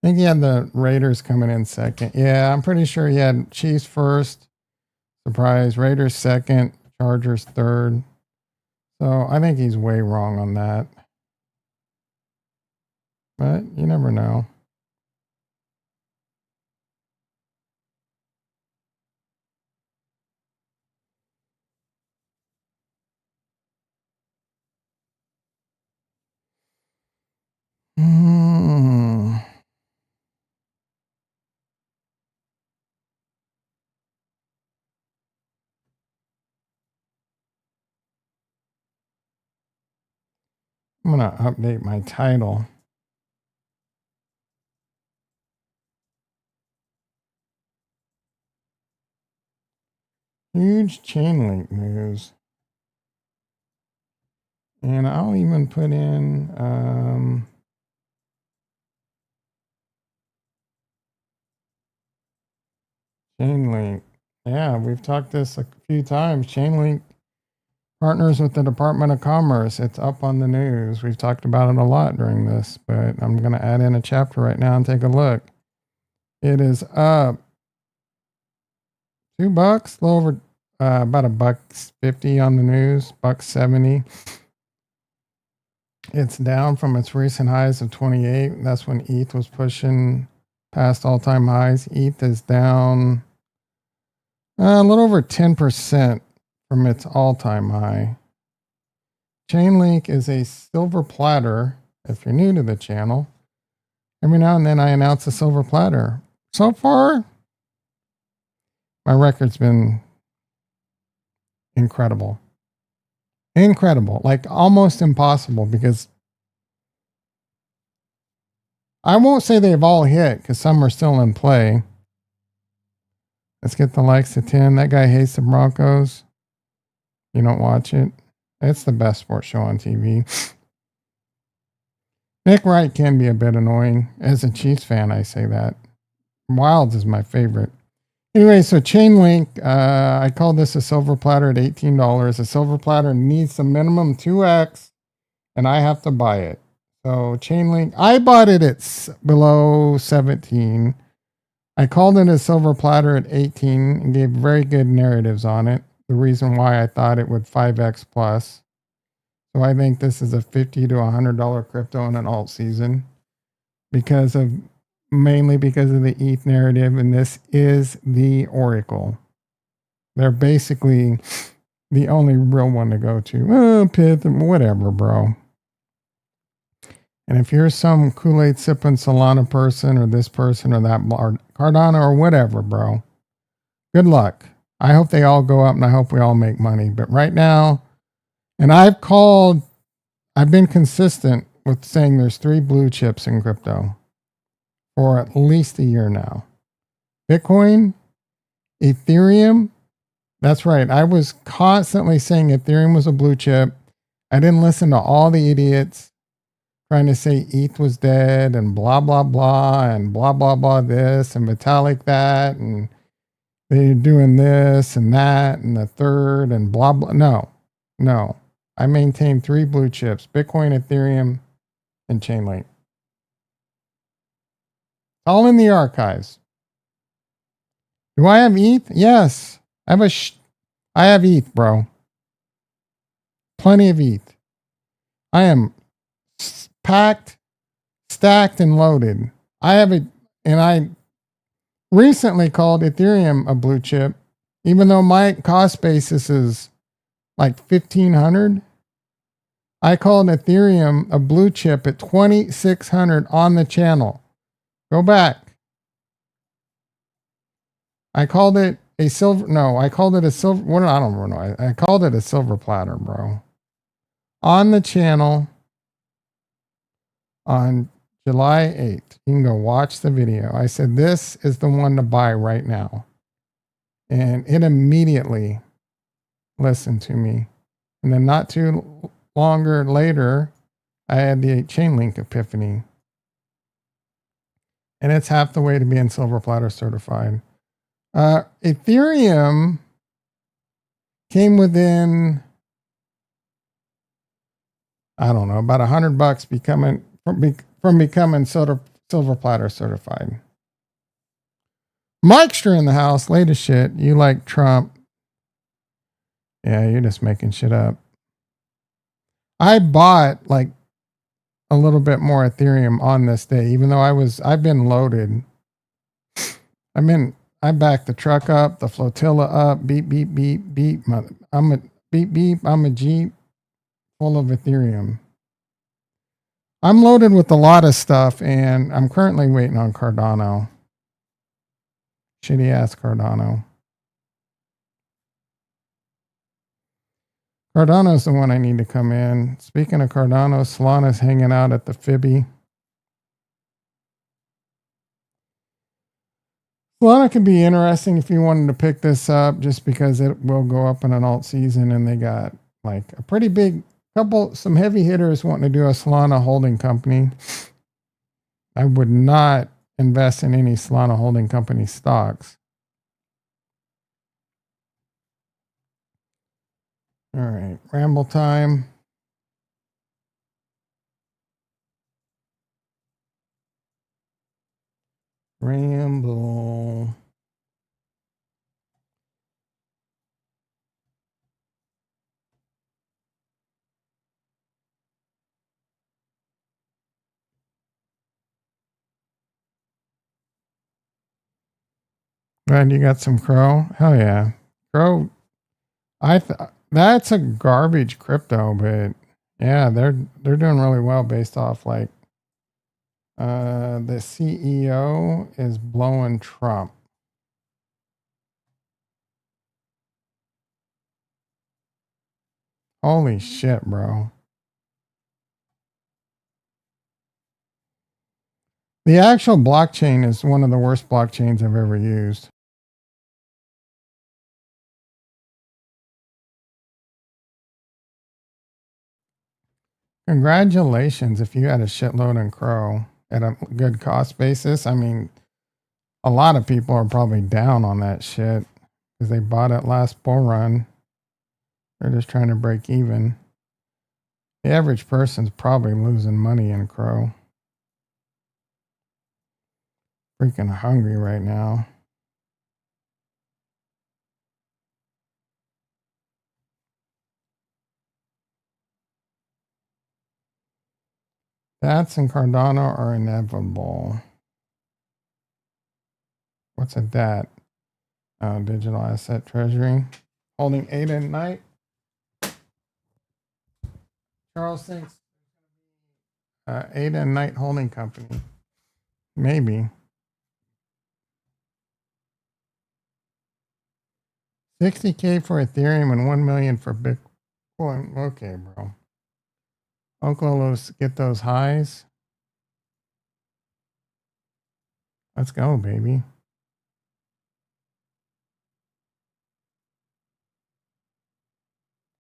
I think he had the Raiders coming in second. Yeah, I'm pretty sure he had Chiefs first. Surprise. Raiders second. Chargers third. So I think he's way wrong on that. But you never know. I'm going to update my title. Huge Chainlink news. And I'll even put in Chainlink. Yeah, we've talked this a few times. Chainlink partners with the Department of Commerce. It's up on the news. We've talked about it a lot during this, but I'm going to add in a chapter right now and take a look. It is up $2, a little over about $1.50 on the news, $1.70. It's down from its recent highs of 28. That's when ETH was pushing past all-time highs. ETH is down a little over 10% from its all-time high. Chainlink is a silver platter. If you're new to the channel, every now and then I announce a silver platter. So far, my record's been incredible. Incredible. Like almost impossible, because I won't say they've all hit because some are still in play. Let's get the likes to 10. That guy hates the Broncos. You don't watch it. It's the best sports show on TV. Nick Wright can be a bit annoying. As a Chiefs fan, I say that. Wilds is my favorite. Anyway, so Chainlink, I call this a silver platter at $18. A silver platter needs the minimum 2x, and I have to buy it. So Chainlink, I bought it at below 17. I called it a silver platter at 18 and gave very good narratives on it. The reason why I thought it would 5x plus. So I think this is a $50 to $100 crypto in an alt season mainly because of the ETH narrative, and this is the Oracle. They're basically the only real one to go to. Pith, whatever, bro. And if you're some Kool-Aid sipping Solana person or this person or that, or Cardano or whatever, bro, good luck. I hope they all go up and I hope we all make money. But right now, and I've been consistent with saying there's 3 blue chips in crypto for at least a year now. Bitcoin, Ethereum, that's right. I was constantly saying Ethereum was a blue chip. I didn't listen to all the idiots trying to say ETH was dead and blah, blah, blah, and blah, blah, blah, this and Vitalik that, and they're doing this and that and the third and blah, blah. No. I maintain 3 blue chips: Bitcoin, Ethereum, and Chainlink. All in the archives. Do I have ETH? Yes. I have ETH, bro. Plenty of ETH. I am packed, stacked, and loaded. I have it, and I recently called Ethereum a blue chip, even though my cost basis is like 1,500. I called Ethereum a blue chip at 2,600 on the channel. Go back. I called it a silver. No, I called it a silver. What? I don't know. I called it a silver platter, bro. On the channel on July 8th. You can go watch the video. I said, this is the one to buy right now. And it immediately listened to me. And then not too longer later, I had the Chainlink epiphany. And it's half the way to being silver platter certified. Ethereum came within, I don't know, about $100 from becoming silver platter certified. Mikester in the house, latest shit. You like Trump? Yeah, you're just making shit up. I bought like a little bit more Ethereum on this day, even though I've been loaded. I backed the truck up, the flotilla up, beep, beep, beep, beep. I'm a Jeep full of Ethereum. I'm loaded with a lot of stuff, and I'm currently waiting on Cardano. Shitty ass Cardano. Cardano's the one I need to come in. Speaking of Cardano, Solana's hanging out at the Fibby. Solana could be interesting if you wanted to pick this up, just because it will go up in an alt season, and they got like a pretty big some heavy hitters wanting to do a Solana holding company. I would not invest in any Solana holding company stocks. All right, Ramble Time. Ramble. Glad you got some Crow. Hell yeah, Crow. That's a garbage crypto, but yeah, they're doing really well based off like the CEO is blowing Trump. Holy shit, bro. The actual blockchain is one of the worst blockchains I've ever used. Congratulations if you had a shitload in Crow at a good cost basis. I mean, a lot of people are probably down on that shit because they bought it last bull run. They're just trying to break even. The average person's probably losing money in Crow. Freaking hungry right now. That's and Cardano are inevitable. What's a DAT? Digital asset treasury. Holding ADA and Night. Charles thinks ADA and Night Holding Company. Maybe. 60K for Ethereum and 1 million for Bitcoin. Okay, bro. Okolos get those highs. Let's go, baby.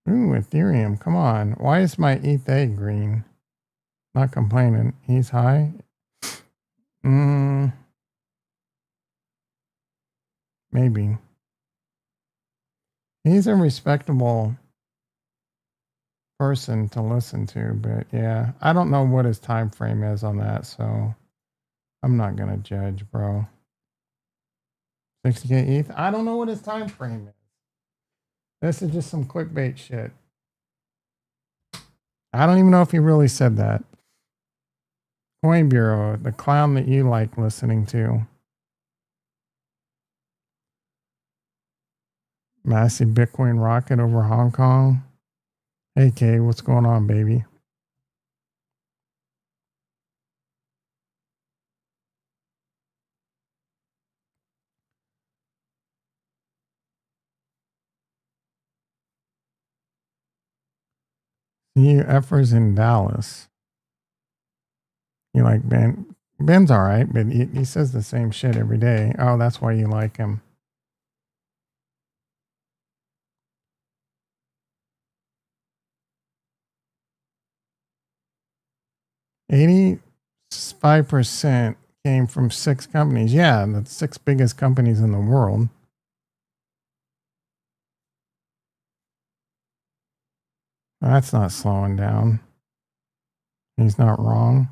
Ooh, Ethereum. Come on. Why is my ETH green? Not complaining. He's high. Maybe. He's a respectable person to listen to, but yeah, I don't know what his time frame is on that, so I'm not gonna judge, bro. 60K ETH? I don't know what his time frame is. This is just some clickbait shit. I don't even know if he really said that. Coin Bureau, the clown that you like listening to. Massive Bitcoin rocket over Hong Kong. Hey Kay, what's going on, baby? See you effers in Dallas. You like Ben? Ben's all right, but he says the same shit every day. Oh, that's why you like him. $85% came from 6 companies. Yeah, the 6 biggest companies in the world. That's not slowing down. He's not wrong.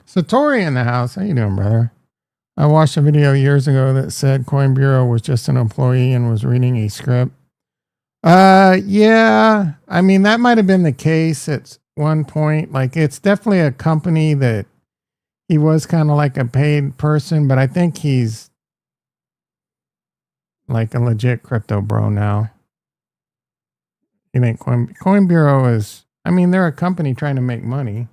Satori in the house. How you doing, brother? I watched a video years ago that said Coin Bureau was just an employee and was reading a script. Yeah. I mean, that might have been the case at one point. Like, it's definitely a company that he was kind of like a paid person, but I think he's like a legit crypto bro now. You think Coin Bureau is, I mean, they're a company trying to make money.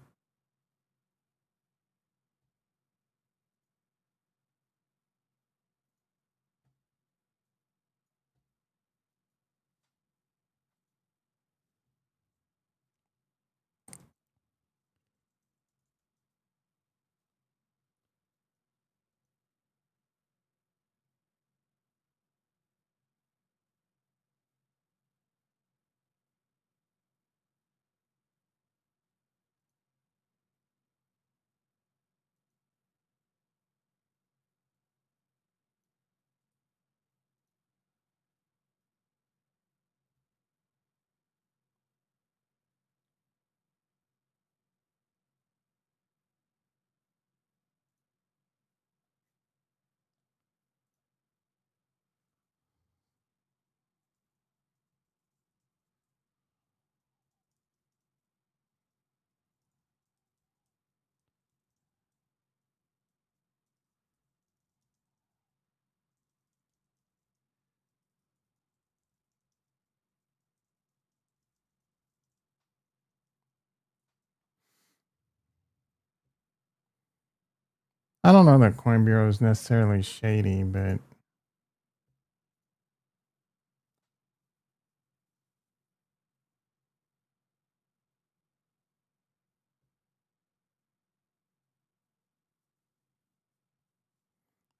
I don't know that Coin Bureau is necessarily shady, but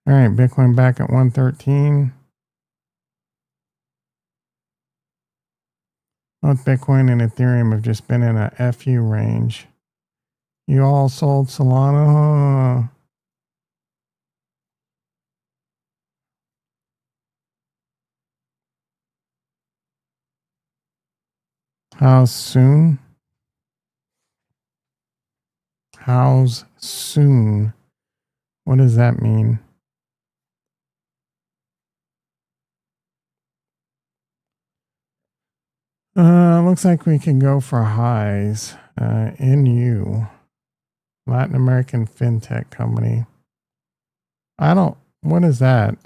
all right, Bitcoin back at 113. Both Bitcoin and Ethereum have just been in a FU range. You all sold Solana. How soon? How's soon? What does that mean? Looks like we can go for highs. NU, Latin American fintech company. What is that?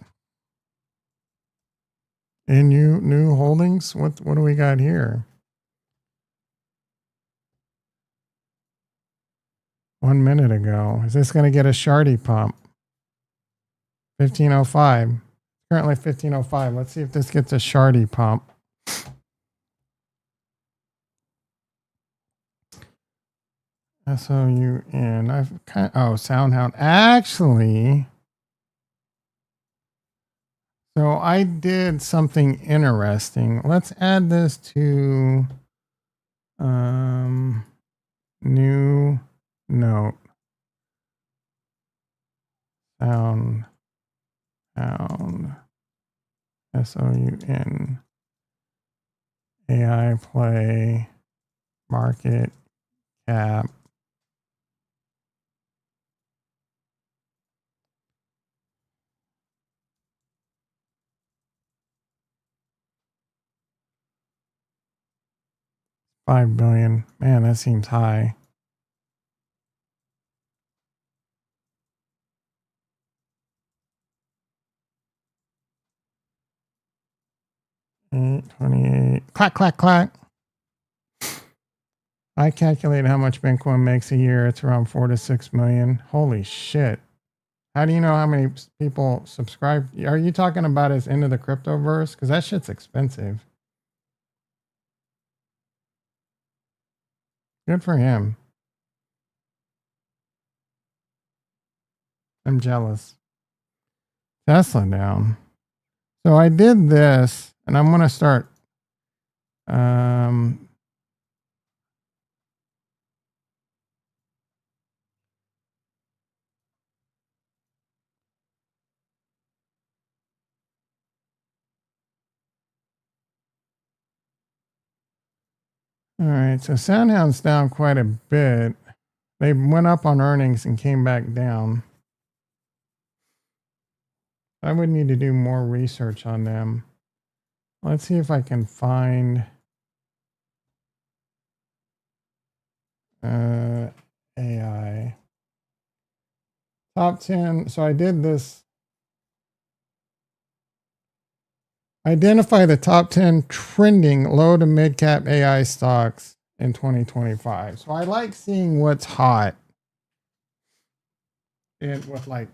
NU, new holdings? What do we got here? 1 minute ago. Is this going to get a shardy pump? 1505. Currently 1505. Let's see if this gets a shardy pump. SOUN. SoundHound. Actually, so I did something interesting. Let's add this to new note. SoundHound. SOUN. AI play market cap. $5 billion. Man, that seems high. 828. Clack, clack, clack. I calculate how much Bitcoin makes a year. It's around 4 to 6 million. Holy shit. How do you know how many people subscribe? Are you talking about his Into the Cryptoverse? Because that shit's expensive. Good for him. I'm jealous. Tesla down. So I did this, and I'm going to start. All right, so SoundHound's down quite a bit. They went up on earnings and came back down. I would need to do more research on them. Let's see if I can find AI. Top 10. So I did this. Identify the top 10 trending low to mid cap AI stocks in 2025. So I like seeing what's hot with like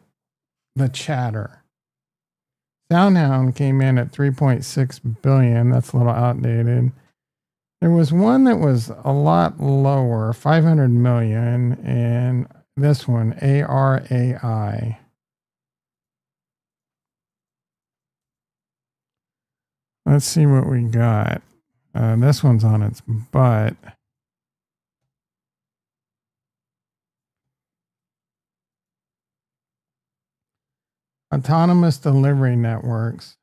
the chatter. SoundHound came in at 3.6 billion. That's a little outdated. There was one that was a lot lower, 500 million, and this one, ARAI. Let's see what we got. This one's on its butt. Autonomous delivery networks.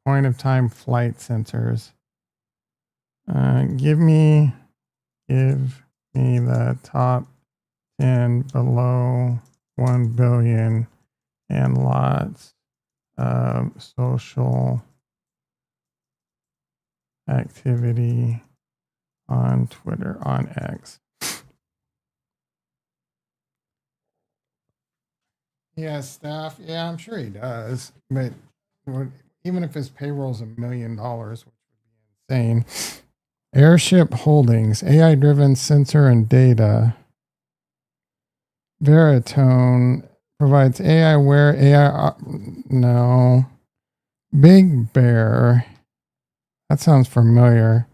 Point of time flight sensors. Give me the top 10 below 1 billion and lots of social activity on Twitter, on X. He has staff. Yeah, I'm sure he does. But even if his payroll's $1 million, which would be insane. Airship Holdings, AI driven sensor and data. Veritone provides AI where AI. No. Big Bear. That sounds familiar.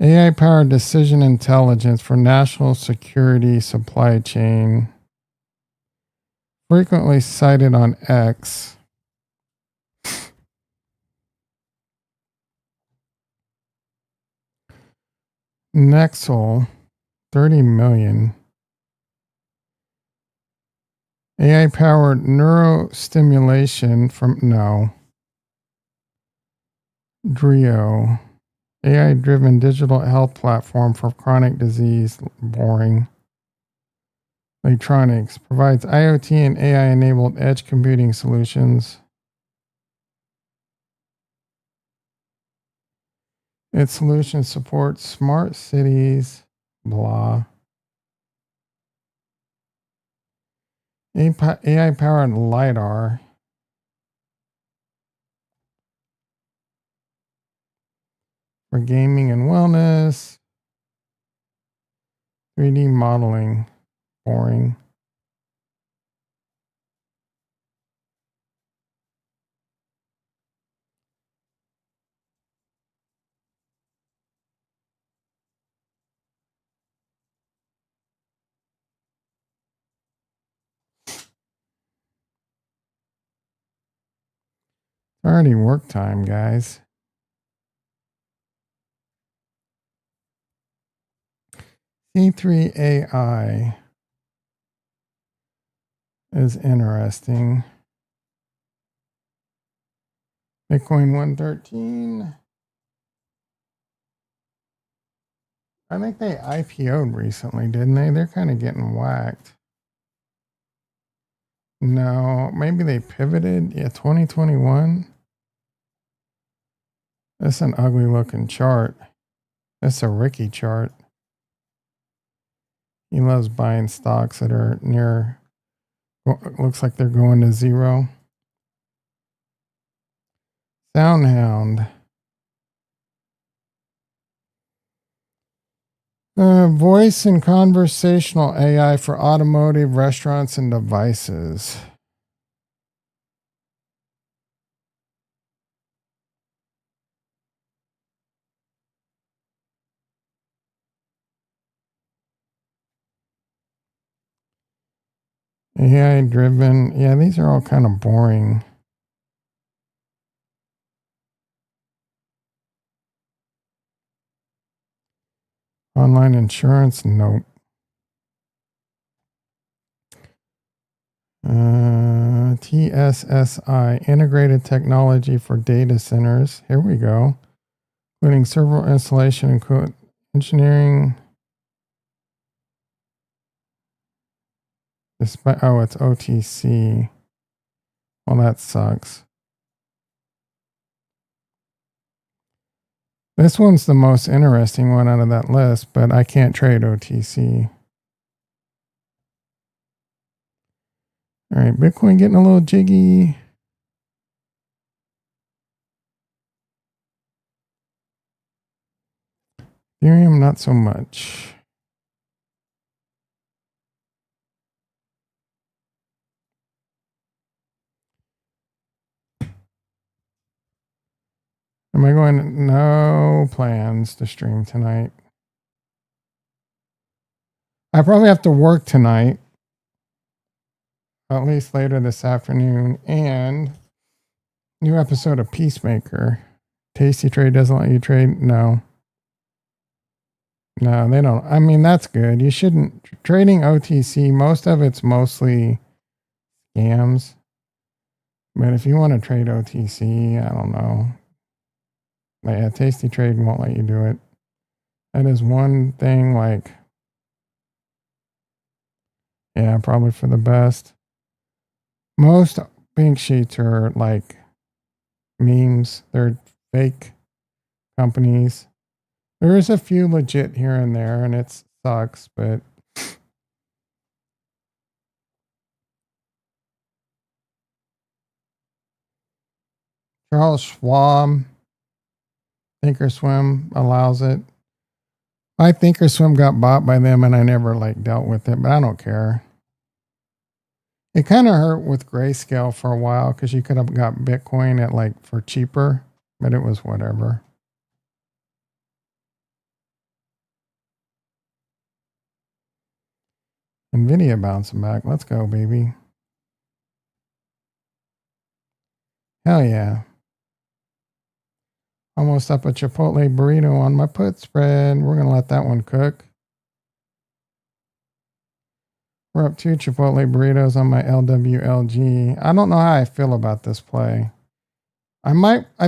AI powered decision intelligence for national security supply chain. Frequently cited on X. Nexel, 30 million. AI powered neurostimulation from Drio. AI driven digital health platform for chronic disease. Boring. Electronics provides IoT and AI enabled edge computing solutions. Its solution supports smart cities. Blah. AI powered LiDAR. For gaming and wellness. 3D modeling. Boring. Already work time, guys. C3 AI is interesting. Bitcoin 113. I think they IPO'd recently, didn't they? They're kind of getting whacked. No, maybe they pivoted. Yeah, 2021. That's an ugly looking chart. That's a Ricky chart. He loves buying stocks that are near, looks like they're going to zero. Soundhound. Voice and conversational AI for automotive, restaurants, and devices. AI driven. Yeah, these are all kind of boring. Online insurance? Nope. TSSI, integrated technology for data centers. Here we go. Including server installation and engineering. Oh, it's OTC. Well, that sucks. This one's the most interesting one out of that list, but I can't trade OTC. All right, Bitcoin getting a little jiggy. Ethereum, not so much. Am I going? No plans to stream tonight. I probably have to work tonight, at least later this afternoon, and new episode of Peacemaker. Tasty Trade doesn't let you trade. No, they don't. I mean, that's good. You shouldn't trading OTC. Most of it's mostly scams. But if you want to trade OTC, I don't know. But yeah, Tasty Trade won't let you do it. That is one thing, like, yeah, probably for the best. Most pink sheets are like memes. They're fake companies. There is a few legit here and there, and it sucks, but Charles Schwab, Thinkorswim allows it. My Thinkorswim got bought by them, and I never like dealt with it, but I don't care. It kind of hurt with Grayscale for a while because you could have got Bitcoin at like for cheaper, but it was whatever. Nvidia bouncing back. Let's go, baby. Hell yeah. Almost up a Chipotle burrito on my put spread. We're going to let that one cook. We're up 2 Chipotle burritos on my LWLG. I don't know how I feel about this play. I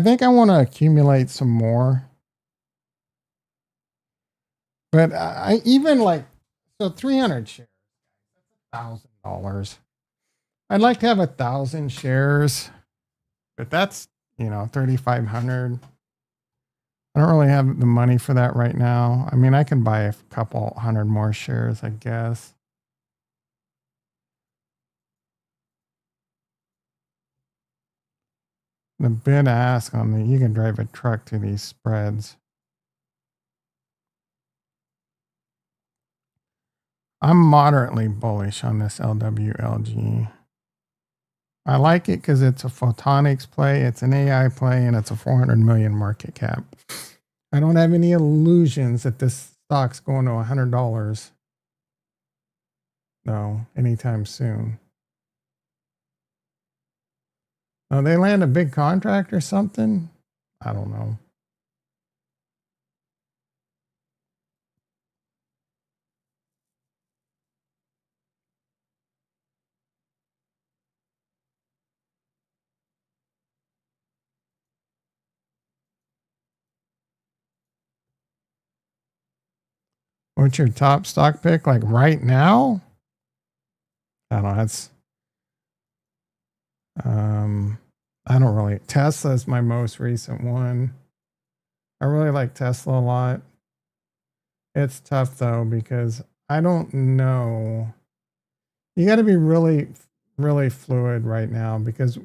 think I want to accumulate some more. But I even like, so 300 shares, $1,000. I'd like to have 1,000 shares, but that's, 3,500. I don't really have the money for that right now. I mean, I can buy a couple hundred more shares, I guess. The bid ask on you can drive a truck to these spreads. I'm moderately bullish on this LWLG. I like it because it's a photonics play, it's an AI play, and it's a 400 million market cap. I don't have any illusions that this stock's going to $100. No, anytime soon. Oh, they land a big contract or something? I don't know. What's your top stock pick like right now? I don't know. That's I don't really. Tesla's my most recent one. I really like Tesla a lot. It's tough though because I don't know. You got to be really, really fluid right now because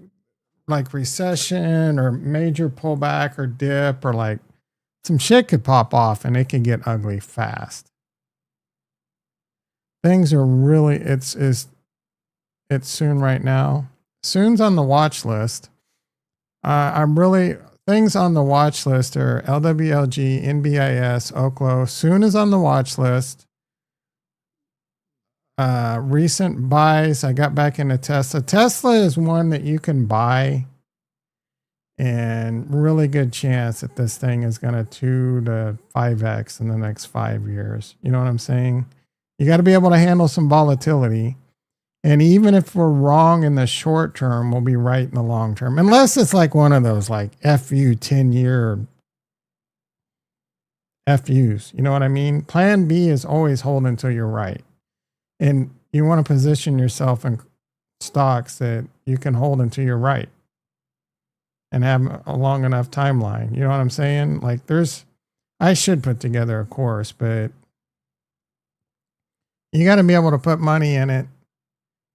like recession or major pullback or dip or like some shit could pop off and it can get ugly fast. Things are really it's soon right now. Soon's on the watch list. I'm really things on the watch list are LWLG, NBIS, Oklo. Soon is on the watch list. Recent buys. I got back into Tesla. Tesla is one that you can buy and really good chance that this thing is going to 2 to 5x in the next 5 years. You know what I'm saying? You got to be able to handle some volatility. And even if we're wrong in the short term, we'll be right in the long term. Unless it's like one of those like FU 10-year FUs. You know what I mean? Plan B is always hold until you're right. And you want to position yourself in stocks that you can hold until you're right and have a long enough timeline. You know what I'm saying? Like I should put together a course, but you got to be able to put money in it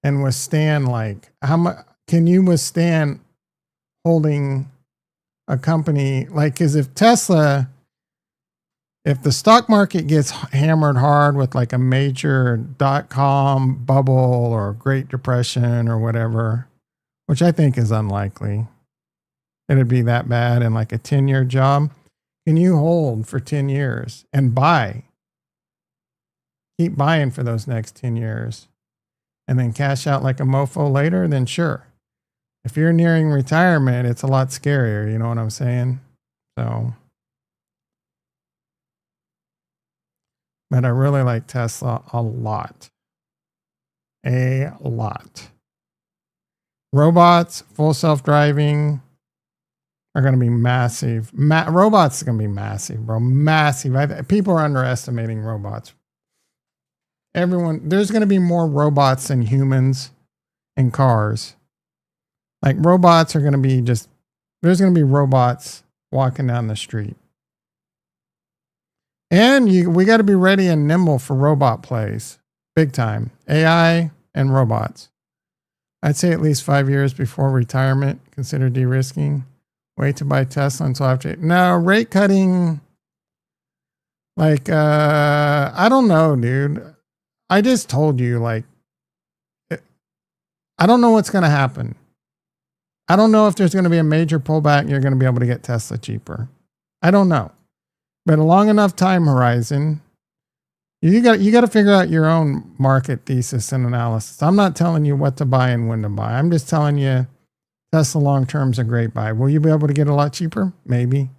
and withstand like how much can you withstand holding a company like because if the stock market gets hammered hard with like a major .com bubble or Great Depression or whatever, which I think is unlikely, it'd be that bad in like a 10-year job. Can you hold for 10 years and keep buying for those next 10 years and then cash out like a mofo later? Then sure. If you're nearing retirement, it's a lot scarier. You know what I'm saying? So, but I really like Tesla a lot. A lot. Robots, full self-driving are going to be massive. Robots are going to be massive, bro. Massive. People are underestimating robots. There's going to be more robots than humans in cars. Like robots are going to be there's going to be robots walking down the street. And we got to be ready and nimble for robot plays. Big time. AI and robots. I'd say at least 5 years before retirement, consider de-risking. Wait to buy Tesla until after. No, rate cutting. Like, I don't know, dude. I just told you, like, I don't know what's going to happen. I don't know if there's going to be a major pullback and you're going to be able to get Tesla cheaper. I don't know. But a long enough time horizon, you got to figure out your own market thesis and analysis. I'm not telling you what to buy and when to buy. I'm just telling you Tesla long term is a great buy. Will you be able to get a lot cheaper? Maybe.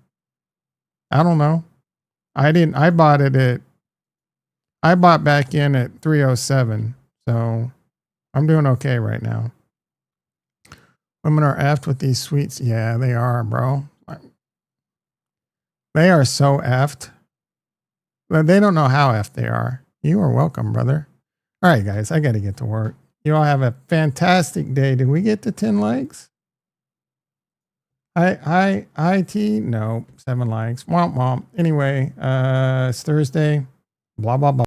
I don't know. I bought back in at 307. So I'm doing okay right now. Women are effed with these sweets. Yeah, they are, bro. They are so effed. But they don't know how effed they are. You are welcome, brother. All right, guys, I got to get to work. You all have a fantastic day. Did we get to 10 likes? IT? No, 7 likes. Womp womp. Anyway, it's Thursday. Blah, blah, blah.